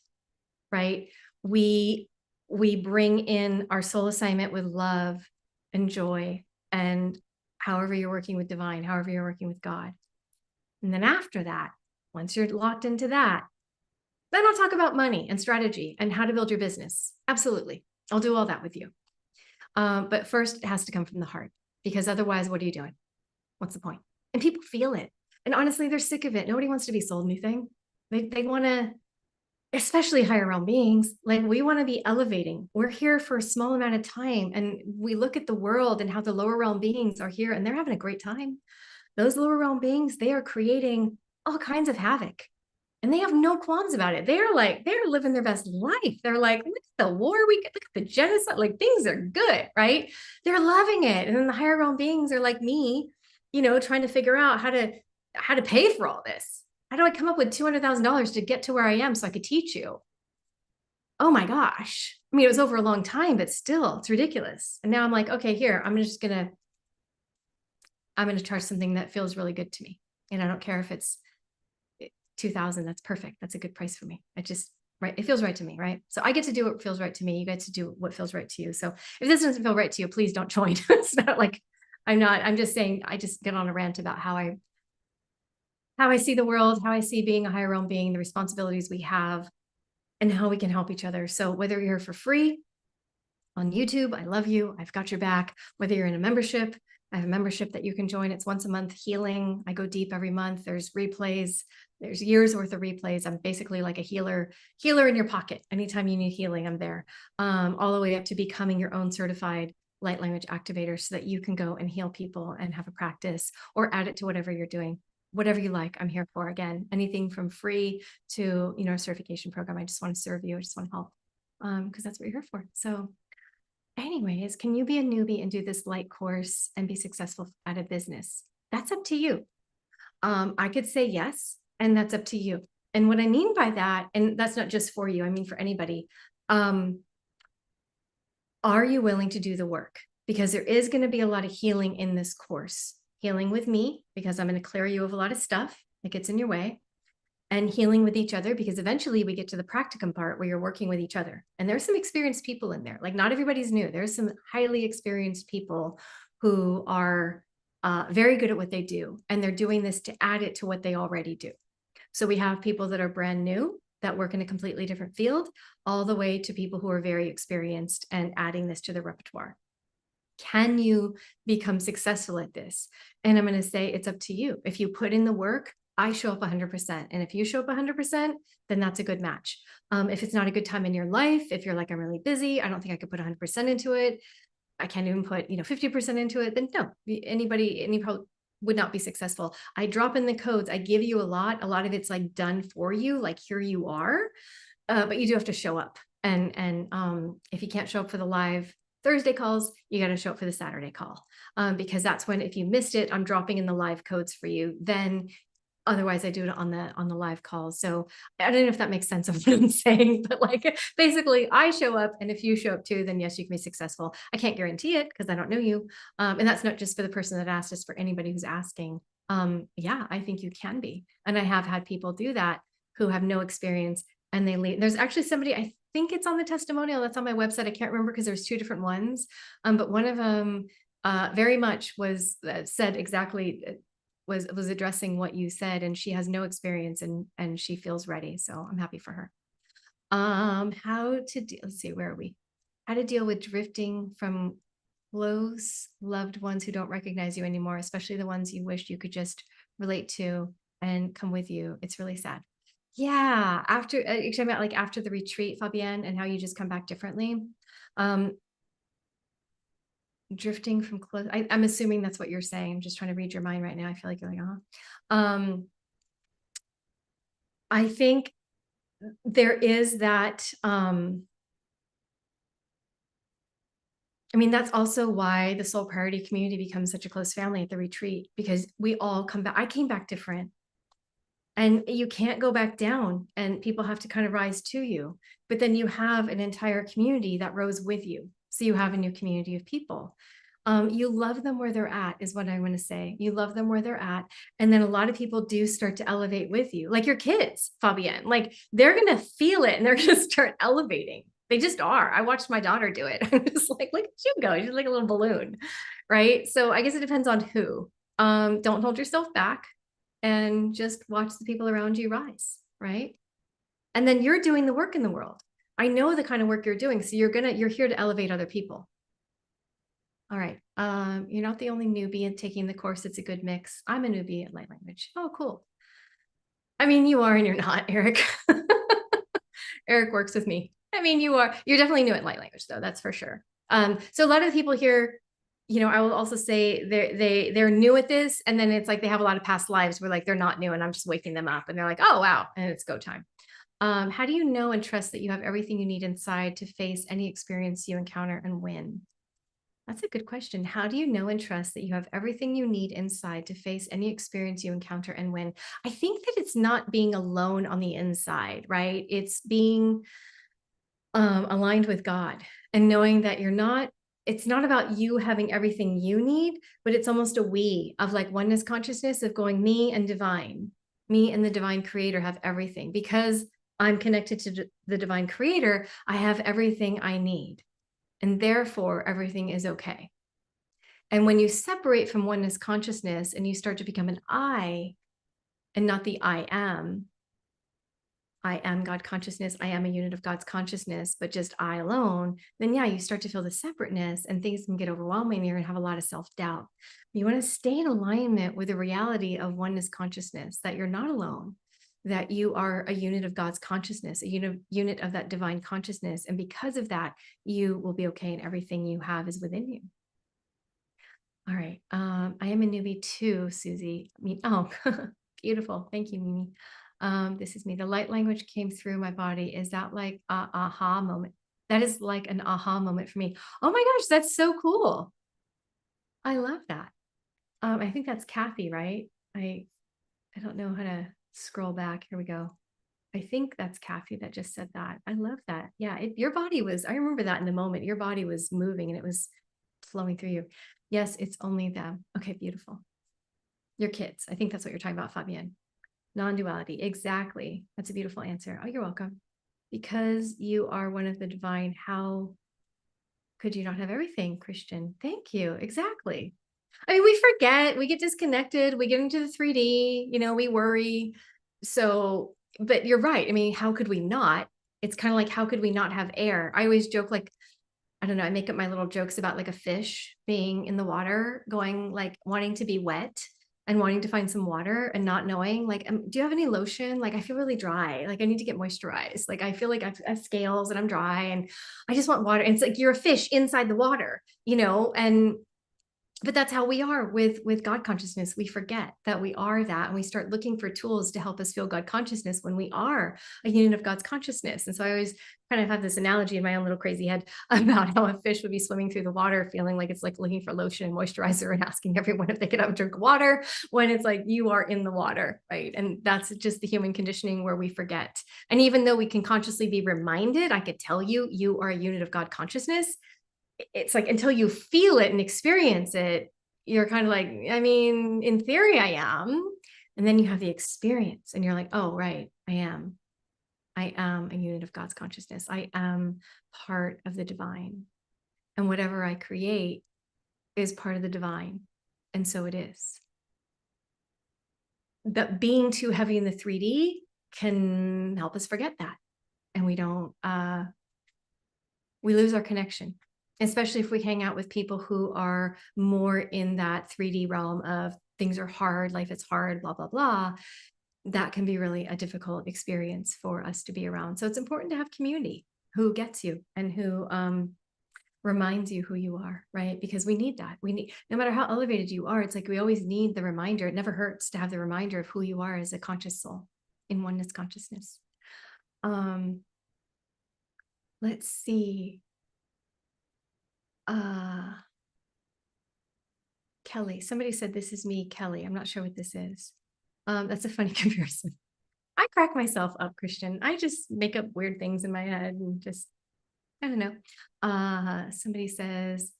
right? We bring in our soul assignment with love and joy, and however you're working with divine, however you're working with God. And then after that, once you're locked into that, then I'll talk about money and strategy and how to build your business. Absolutely. I'll do all that with you. But first, it has to come from the heart, because otherwise, what are you doing? What's the point? And people feel it. And honestly, they're sick of it. Nobody wants to be sold anything. They want to, especially higher realm beings, like we want to be elevating. We're here for a small amount of time. And we look at the world and how the lower realm beings are here and they're having a great time. Those lower realm beings, they are creating all kinds of havoc. And they have no qualms about it. They're living their best life. They're like, look at the war look at the genocide, like things are good, right? They're loving it. And then the higher realm beings are like me, trying to figure out how to pay for all this. How do I come up with $200,000 to get to where I am so I could teach you? Oh my gosh. I mean, it was over a long time, but still, it's ridiculous. And now I'm like, okay, here, I'm going to charge something that feels really good to me. And I don't care if it's 2,000, that's perfect. That's a good price for me. Right. It feels right to me. Right. So I get to do what feels right to me. You get to do what feels right to you. So if this doesn't feel right to you, please don't join. It's not like I'm just saying, I just get on a rant about how I see the world, how I see being a higher realm being, the responsibilities we have, and how we can help each other. So whether you're here for free on YouTube, I love you. I've got your back. Whether you're in a membership, I have a membership that you can join. It's once a month healing. I go deep every month. There's replays. There's years worth of replays. I'm basically like a healer in your pocket. Anytime you need healing, I'm there. All the way up to becoming your own certified light language activator so that you can go and heal people and have a practice or add it to whatever you're doing. Whatever you like, I'm here for. Again, anything from free to, a certification program. I just want to serve you. I just want to help because that's what you're here for. So anyways, can you be a newbie and do this light course and be successful at a business? That's up to you. I could say yes, and that's up to you. And what I mean by that, and that's not just for you, I mean for anybody, are you willing to do the work? Because there is going to be a lot of healing in this course. Healing with me, because I'm going to clear you of a lot of stuff that gets in your way, and healing with each other, because eventually we get to the practicum part where you're working with each other. And there's some experienced people in there. Like, not everybody's new. There's some highly experienced people who are very good at what they do. And they're doing this to add it to what they already do. So we have people that are brand new that work in a completely different field, all the way to people who are very experienced and adding this to their repertoire. Can you become successful at this? And I'm going to say it's up to you. If you put in the work, I show up 100%. And if you show up 100%, then that's a good match. If it's not a good time in your life, if you're like, I'm really busy, I don't think I could put 100% into it, I can't even put, 50% into it, then no, any probably would not be successful. I drop in the codes. I give you a lot of it's like done for you, like here you are, but you do have to show up. And if you can't show up for the live Thursday calls, you got to show up for the Saturday call, because that's when, if you missed it, I'm dropping in the live codes for you. Then otherwise I do it on the live calls. So I don't know if that makes sense of what I'm saying, but like basically I show up, and if you show up too, then yes, you can be successful. I can't guarantee it because I don't know you. And that's not just for the person that asked, it's for anybody who's asking. Yeah, I think you can be. And I have had people do that who have no experience, and they leave. There's actually somebody, I think it's on the testimonial that's on my website. I can't remember because there's two different ones. But one of them very much was said exactly, was addressing what you said, and she has no experience, and she feels ready. So I'm happy for her. How to do, let's see, where are we? How to deal with drifting from close loved ones who don't recognize you anymore, especially the ones you wish you could just relate to and come with you. It's really sad. Yeah, after you're talking about like after the retreat, Fabienne, and how you just come back differently. Drifting from close. I'm assuming that's what you're saying. I'm just trying to read your mind right now. I feel like you're like, I think there is that. I mean, that's also why the soul priority community becomes such a close family at the retreat, because we all come back. I came back different. And you can't go back down, and people have to kind of rise to you. But then you have an entire community that rose with you. So you have a new community of people. You love them where they're at, is what I want to say. You love them where they're at. And then a lot of people do start to elevate with you, like your kids, Fabienne. Like they're going to feel it and they're going to start elevating. They just are. I watched my daughter do it. I'm just like, look at you go. She's like a little balloon, right? So I guess it depends on who. Don't hold yourself back, and just watch the people around you rise, right? And then you're doing the work in the world. I know the kind of work you're doing. So you're here to elevate other people. All right. You're not the only newbie taking the course. It's a good mix. I'm a newbie at light language. Oh, cool. I mean, you are and you're not, Eric. Eric works with me. I mean, you're definitely new at light language though. That's for sure. So a lot of the people here, I will also say they're new at this, and then it's like they have a lot of past lives where like they're not new, and I'm just waking them up, and they're like, oh wow, and it's go time. How do you know and trust that you have everything you need inside to face any experience you encounter and win? That's a good question. How do you know and trust that you have everything you need inside to face any experience you encounter and win? I think that it's not being alone on the inside, right? It's being aligned with God and knowing that it's not about you having everything you need, but it's almost a we of like oneness consciousness of going, me and the divine creator have everything. Because I'm connected to the divine creator, I have everything I need. And therefore, everything is okay. And when you separate from oneness consciousness and you start to become an I and not the I am God consciousness, I am a unit of God's consciousness, but just I alone, then yeah, you start to feel the separateness and things can get overwhelming and you're going to have a lot of self-doubt. You want to stay in alignment with the reality of oneness consciousness, that you're not alone, that you are a unit of God's consciousness, a unit of that divine consciousness. And because of that, you will be okay, and everything you have is within you. All right. I am a newbie too, Susie. Oh, beautiful. Thank you, Mimi. This is me. The light language came through my body. Is that like an aha moment? That is like an aha moment for me. Oh my gosh, that's so cool. I love that. I think that's Kathy, right? I don't know how to scroll back. Here we go. I think that's Kathy that just said that. I love that. Yeah, your body was, I remember that in the moment, your body was moving and it was flowing through you. Yes, it's only them. Okay, beautiful. Your kids. I think that's what you're talking about, Fabienne. Non-duality. Exactly. That's a beautiful answer. Oh, you're welcome. Because you are one of the divine, how could you not have everything, Christian? Thank you. Exactly. I mean, we forget, we get disconnected, we get into the 3D, we worry. So but you're right. I mean, how could we not? It's kind of like, how could we not have air? I always joke, like, I don't know, I make up my little jokes about like a fish being in the water, going like wanting to be wet and wanting to find some water and not knowing, like, do you have any lotion? Like, I feel really dry. Like, I need to get moisturized. Like, I feel like I have scales and I'm dry and I just want water. And it's like, you're a fish inside the water, you know? And but that's how we are with God consciousness. We forget that we are that, and we start looking for tools to help us feel God consciousness when we are a unit of God's consciousness. And so I always kind of have this analogy in my own little crazy head about how a fish would be swimming through the water, feeling like it's like looking for lotion and moisturizer and asking everyone if they could have a drink of water, when it's like you are in the water, right? And that's just the human conditioning where we forget. And even though we can consciously be reminded, I could tell you, you are a unit of God consciousness. It's like, until you feel it and experience it, you're kind of like, I mean, in theory, I am. And then you have the experience and you're like, oh, right, I am. I am a unit of God's consciousness. I am part of the divine. And whatever I create is part of the divine. And so it is. But being too heavy in the 3D can help us forget that. And we don't, we lose our connection, especially if we hang out with people who are more in that 3D realm of things are hard, life is hard, blah, blah, blah. That can be really a difficult experience for us to be around. So it's important to have community who gets you and who reminds you who you are, right? Because we need that. We need, no matter how elevated you are, it's like we always need the reminder. It never hurts to have the reminder of who you are as a conscious soul in oneness consciousness. Let's see. Kelly, somebody said, this is me, Kelly. I'm not sure what this is. That's a funny comparison. I crack myself up, Christian. I just make up weird things in my head and just, I don't know. Somebody says,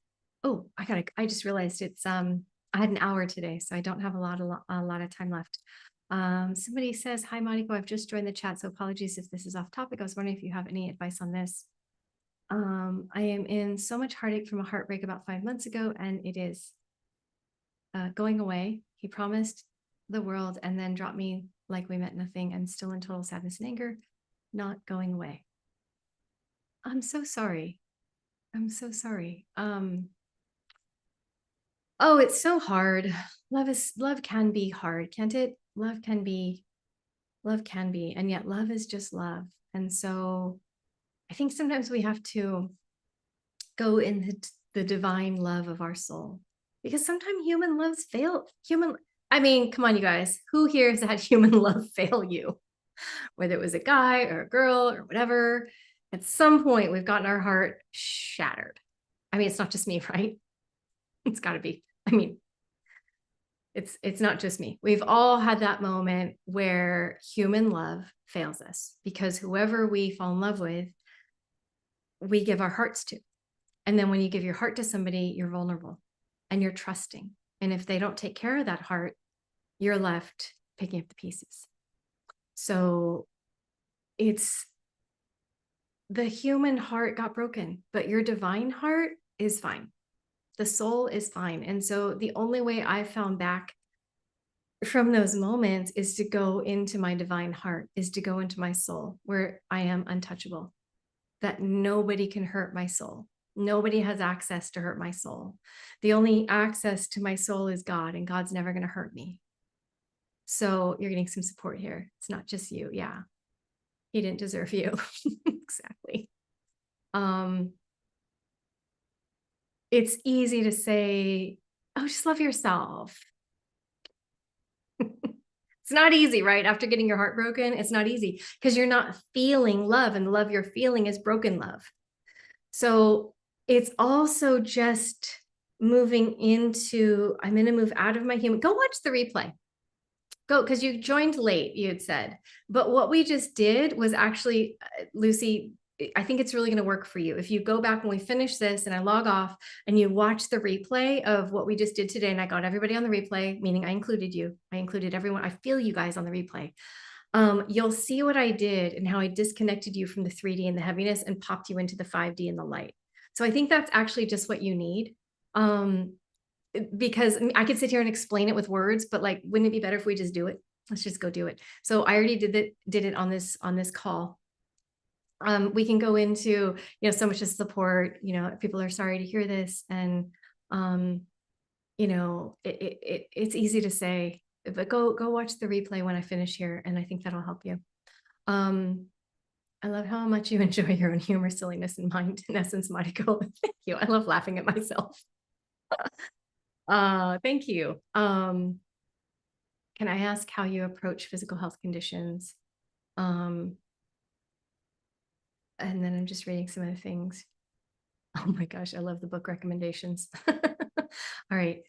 oh, I just realized it's, I had an hour today, so I don't have a lot of time left. Somebody says, hi, Mariko, I've just joined the chat, so apologies if this is off topic. I was wondering if you have any advice on this. I am in so much heartache from a heartbreak about 5 months ago, and it is going away. He promised the world and then dropped me like we meant nothing, and still in total sadness and anger, not going away. I'm so sorry. I'm so sorry. Oh, it's so hard. Love can be hard, can't it? Love can be, and yet love is just love. And so I think sometimes we have to go in the divine love of our soul, because sometimes human loves fail. I mean, come on, you guys, who here has had human love fail you? Whether it was a guy or a girl or whatever, at some point we've gotten our heart shattered. I mean, it's not just me, right? It's got to be. I mean, it's not just me. We've all had that moment where human love fails us, because whoever we fall in love with, we give our hearts to. And then when you give your heart to somebody, you're vulnerable and you're trusting. And if they don't take care of that heart, you're left picking up the pieces. So it's, the human heart got broken, but your divine heart is fine. The soul is fine. And so the only way I found back from those moments is to go into my divine heart, is to go into my soul, where I am untouchable, that nobody can hurt my soul. Nobody has access to hurt my soul. The only access to my soul is God, and God's never going to hurt me. So you're getting some support here. It's not just you. Yeah. He didn't deserve you. Exactly. It's easy to say, oh, just love yourself. It's not easy, right? After getting your heart broken, it's not easy, because you're not feeling love, and the love you're feeling is broken love. So it's also just moving into, I'm going to move out of my human. Go watch the replay. Go, because you joined late, you had said. But what we just did was actually, Lucy, I think it's really going to work for you. If you go back when we finish this and I log off and you watch the replay of what we just did today, and I got everybody on the replay, meaning I included you. I included everyone. I feel you guys on the replay. You'll see what I did and how I disconnected you from the 3D and the heaviness and popped you into the 5D and the light. So I think that's actually just what you need. Because I could sit here and explain it with words, but like, wouldn't it be better if we just do it? Let's just go do it. So I already did it on this call. We can go into, so much of support, people are sorry to hear this. And, it's easy to say, but go watch the replay when I finish here. And I think that'll help you. I love how much you enjoy your own humor, silliness, and mind. In essence, Mariko, thank you. I love laughing at myself. Thank you. Can I ask how you approach physical health conditions? And then I'm just reading some of the things. Oh my gosh, I love the book recommendations. All right.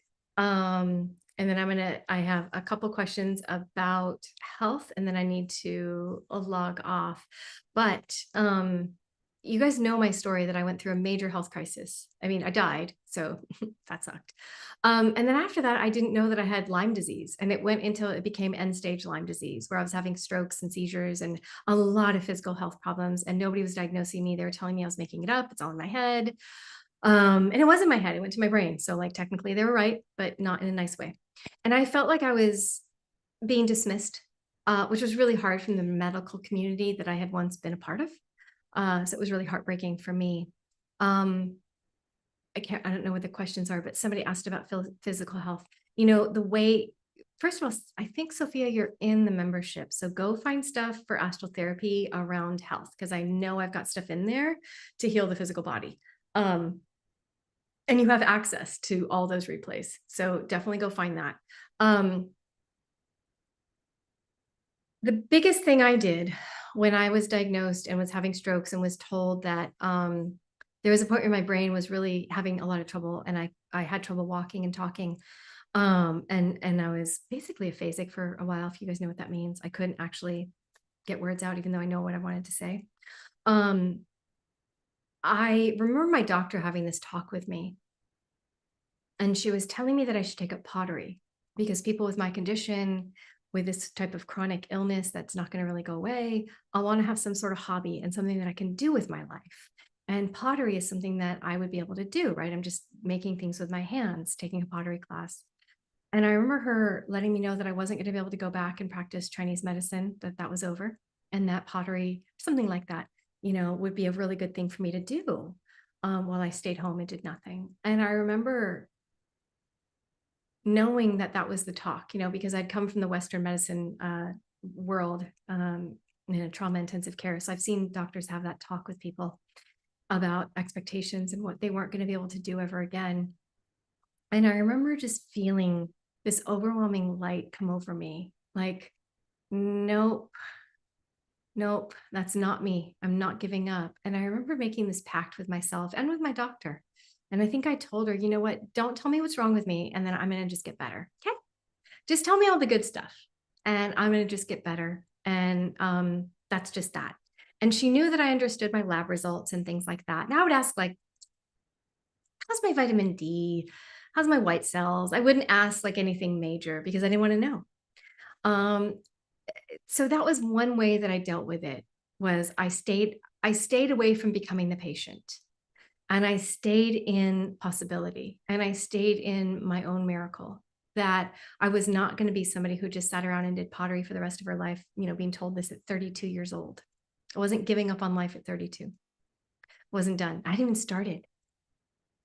And then I have a couple questions about health, and then I need to log off. But you guys know my story that I went through a major health crisis. I mean, I died, so that sucked. And then after that, I didn't know that I had Lyme disease, and it went until it became end-stage Lyme disease, where I was having strokes and seizures and a lot of physical health problems, and nobody was diagnosing me. They were telling me I was making it up. It's all in my head. And it wasn't my head, it went to my brain. So like technically they were right, but not in a nice way. And I felt like I was being dismissed, which was really hard from the medical community that I had once been a part of. So it was really heartbreaking for me. I don't know what the questions are, but somebody asked about physical health. The way, first of all, I think, Sophia, you're in the membership. So go find stuff for Astral Therapy around health, because I know I've got stuff in there to heal the physical body. And you have access to all those replays. So definitely go find that. The biggest thing I did when I was diagnosed and was having strokes and was told that there was a point where my brain was really having a lot of trouble, and I had trouble walking and talking. And I was basically aphasic for a while, if you guys know what that means. I couldn't actually get words out, even though I know what I wanted to say. I remember my doctor having this talk with me, and she was telling me that I should take up pottery, because people with my condition, with this type of chronic illness that's not going to really go away, I want to have some sort of hobby and something that I can do with my life. And pottery is something that I would be able to do, right? I'm just making things with my hands, taking a pottery class. And I remember her letting me know that I wasn't going to be able to go back and practice Chinese medicine, that was over, and that pottery, something like that, would be a really good thing for me to do while I stayed home and did nothing. And I remember knowing that was the talk, because I'd come from the Western medicine world in a trauma intensive care. So I've seen doctors have that talk with people about expectations and what they weren't going to be able to do ever again. And I remember just feeling this overwhelming light come over me, like, nope, that's not me. I'm not giving up. And I remember making this pact with myself and with my doctor. And I think I told her, you know what, don't tell me what's wrong with me, and then I'm going to just get better. Okay. Just tell me all the good stuff, and I'm going to just get better. And that's just that. And she knew that I understood my lab results and things like that. And I would ask, like, how's my vitamin D? How's my white cells? I wouldn't ask like anything major, because I didn't want to know. So that was one way that I dealt with it, was I stayed away from becoming the patient, and I stayed in possibility, and I stayed in my own miracle, that I was not going to be somebody who just sat around and did pottery for the rest of her life, being told this at 32 years old. I wasn't giving up on life at 32. Wasn't done. I hadn't even started.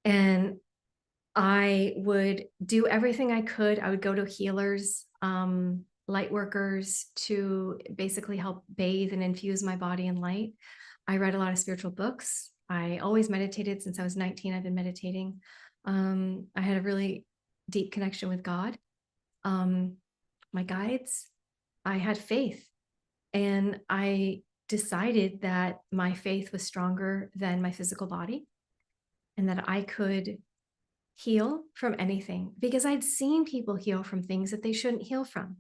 And I would do everything I could. I would go to healers, light workers, to basically help bathe and infuse my body in light. I read a lot of spiritual books. I always meditated since I was 19. I've been meditating. I had a really deep connection with God, my guides. I had faith, and I decided that my faith was stronger than my physical body, and that I could heal from anything, because I'd seen people heal from things that they shouldn't heal from.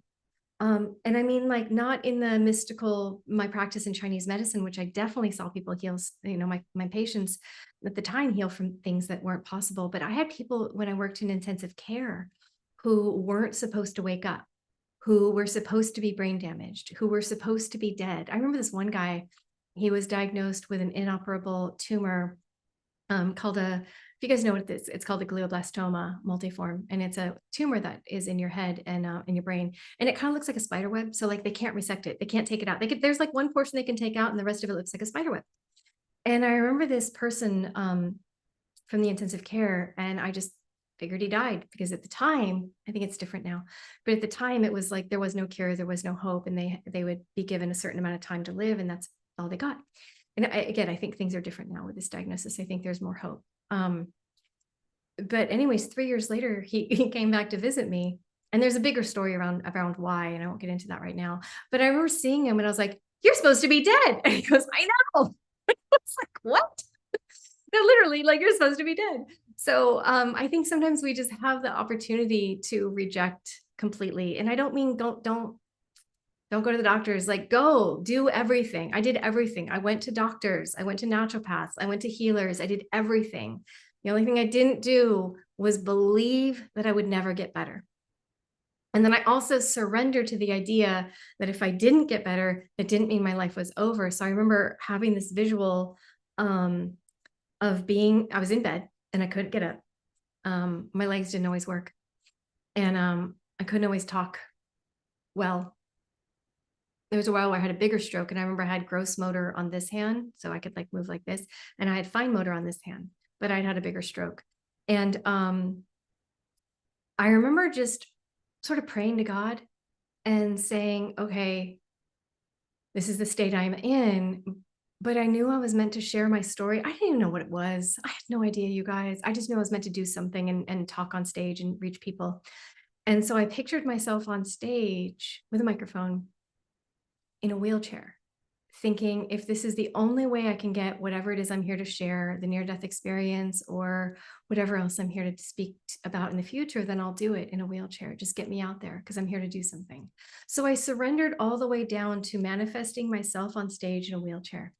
And I mean, like, not in the mystical, my practice in Chinese medicine, which I definitely saw people heal, my patients at the time heal from things that weren't possible. But I had people when I worked in intensive care who weren't supposed to wake up, who were supposed to be brain damaged, who were supposed to be dead. I remember this one guy, he was diagnosed with an inoperable tumor called if you guys know what it is, it's called a glioblastoma multiforme, and it's a tumor that is in your head and in your brain, and it kind of looks like a spider web. So like they can't resect it, they can't take it out. There's like one portion they can take out, and the rest of it looks like a spider web. And I remember this person from the intensive care, and I just figured he died, because at the time, I think it's different now, but at the time it was like there was no cure, there was no hope, and they would be given a certain amount of time to live, and that's all they got. And again, I think things are different now with this diagnosis. I think there's more hope. But anyways, 3 years later, he came back to visit me, and there's a bigger story around why, and I won't get into that right now. But I remember seeing him, and I was like, "You're supposed to be dead." And he goes, "I know." I was like, "What?" No, literally, like, you're supposed to be dead. So I think sometimes we just have the opportunity to reject completely. And I don't mean don't go to the doctors, like go do everything. I did everything. I went to doctors, I went to naturopaths, I went to healers, I did everything. The only thing I didn't do was believe that I would never get better. And then I also surrendered to the idea that if I didn't get better, it didn't mean my life was over. So I remember having this visual of I was in bed and I couldn't get up. My legs didn't always work, and I couldn't always talk well. There was a while where I had a bigger stroke, and I remember I had gross motor on this hand, so I could like move like this, and I had fine motor on this hand, but I'd had a bigger stroke. And I remember just sort of praying to God and saying, okay, this is the state I'm in. But I knew I was meant to share my story. I didn't even know what it was. I had no idea, you guys. I just knew I was meant to do something and talk on stage and reach people. And so I pictured myself on stage with a microphone in a wheelchair, thinking, if this is the only way I can get whatever it is I'm here to share, the near-death experience or whatever else I'm here to speak about in the future, then I'll do it in a wheelchair. Just get me out there, because I'm here to do something. So I surrendered all the way down to manifesting myself on stage in a wheelchair.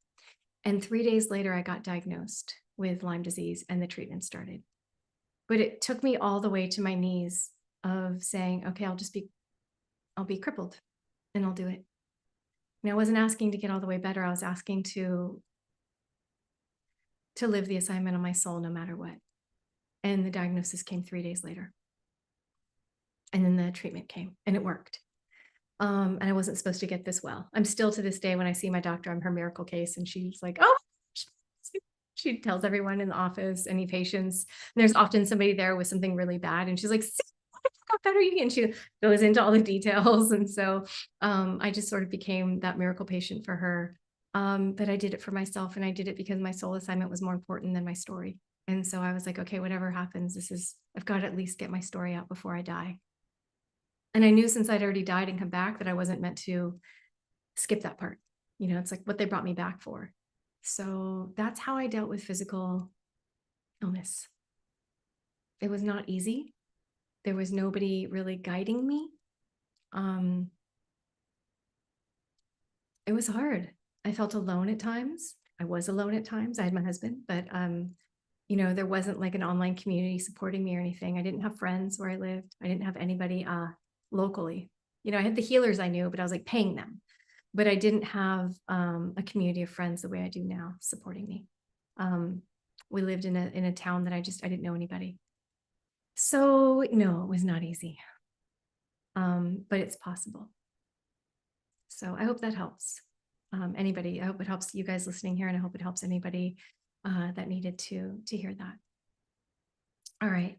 And 3 days later, I got diagnosed with Lyme disease, and the treatment started. But it took me all the way to my knees of saying, okay, I'll be crippled, and I'll do it. And I wasn't asking to get all the way better. I was asking to live the assignment on my soul no matter what. And the diagnosis came 3 days later. And then the treatment came, and it worked. And I wasn't supposed to get this well. I'm still, to this day, when I see my doctor, I'm her miracle case. And she's like, oh, she tells everyone in the office, any patients, and there's often somebody there with something really bad. And she's like, how better you get? And she goes into all the details. And so I just sort of became that miracle patient for her. But I did it for myself, and I did it because my soul assignment was more important than my story. And so I was like, okay, whatever happens, I've got to at least get my story out before I die. And I knew, since I'd already died and come back, that I wasn't meant to skip that part. You know, it's like what they brought me back for. So that's how I dealt with physical illness. It was not easy. There was nobody really guiding me. It was hard. I felt alone at times. I was alone at times. I had my husband, but you know, there wasn't like an online community supporting me or anything. I didn't have friends where I lived. I didn't have anybody locally. You know, I had the healers I knew, but I was like paying them. But I didn't have a community of friends the way I do now supporting me. We lived in a town that I didn't know anybody. So no, it was not easy. But it's possible. So I hope that helps anybody. I hope it helps you guys listening here, and I hope it helps anybody that needed to hear that. All right.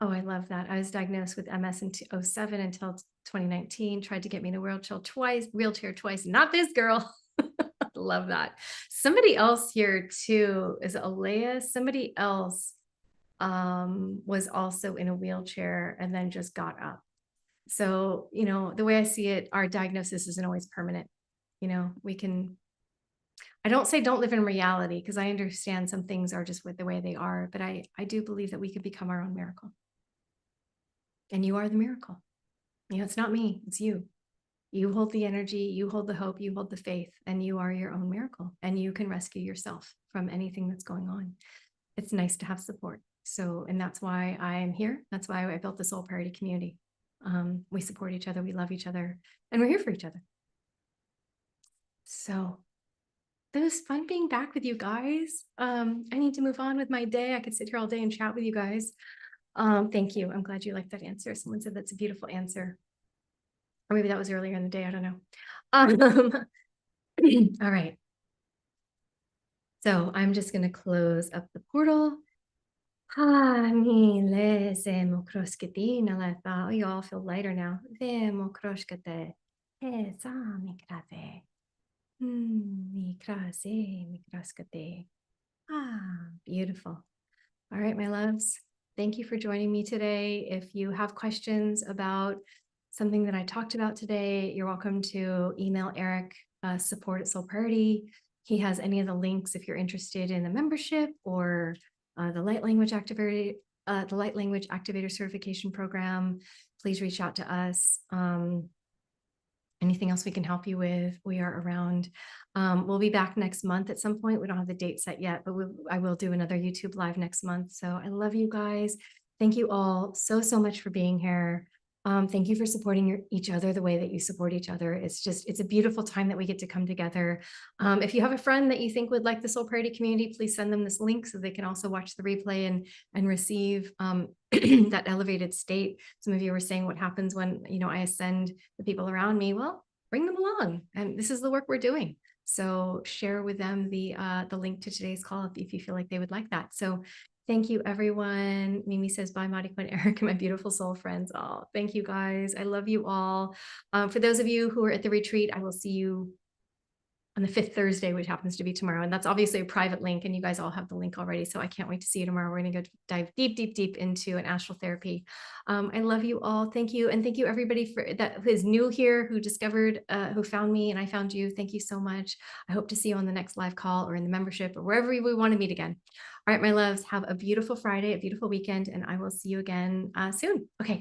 Oh, I love that. I was diagnosed with MS in 2007 until 2019. Tried to get me in a wheelchair twice. Not this girl. Love that. Somebody else here too, is Alea. Somebody else was also in a wheelchair and then just got up. So, you know, the way I see it, our diagnosis isn't always permanent. You know, I don't say don't live in reality, because I understand some things are just with the way they are, but I do believe that we could become our own miracle. And you are the miracle. You know, it's not me, it's you. You hold the energy, you hold the hope, you hold the faith, and you are your own miracle, and you can rescue yourself from anything that's going on. It's nice to have support. So, and that's why I am here. That's why I built the Soul Parity community. We support each other, we love each other, and we're here for each other. So It was fun being back with you guys. I need to move on with my day. I could sit here all day and chat with you guys. Thank you. I'm glad you liked that answer. Someone said that's a beautiful answer. Or maybe that was earlier in the day. I don't know. All right. So I'm just going to close up the portal. You all feel lighter now. Beautiful. All right, my loves. Thank you for joining me today. If you have questions about something that I talked about today, you're welcome to email Eric, support at Soul Priority. He has any of the links if you're interested in the membership or the Light Language Activator certification program. Please reach out to us. Anything else we can help you with, we are around. We'll be back next month at some point. We don't have the date set yet, but I will do another YouTube live next month. So I love you guys. Thank you all so much for being here. Thank you for supporting each other the way that you support each other. It's a beautiful time that we get to come together. If you have a friend that you think would like the Soul Priority community, please send them this link so they can also watch the replay and receive that elevated state. Some of you were saying what happens when, I ascend the people around me. Well, bring them along. And this is the work we're doing. So share with them the link to today's call if you feel like they would like that. So thank you, everyone. Mimi says, bye, Mariko and Eric, my beautiful soul friends. Oh, thank you, guys. I love you all. For those of you who are at the retreat, I will see you on the 5th Thursday, which happens to be tomorrow. And that's obviously a private link, and you guys all have the link already. So I can't wait to see you tomorrow. We're going to go dive deep into an astral therapy. I love you all. Thank you. And thank you everybody who is new here, who discovered, who found me and I found you. Thank you so much. I hope to see you on the next live call or in the membership or wherever we want to meet again. All right, my loves, have a beautiful Friday, a beautiful weekend, and I will see you again soon. Okay.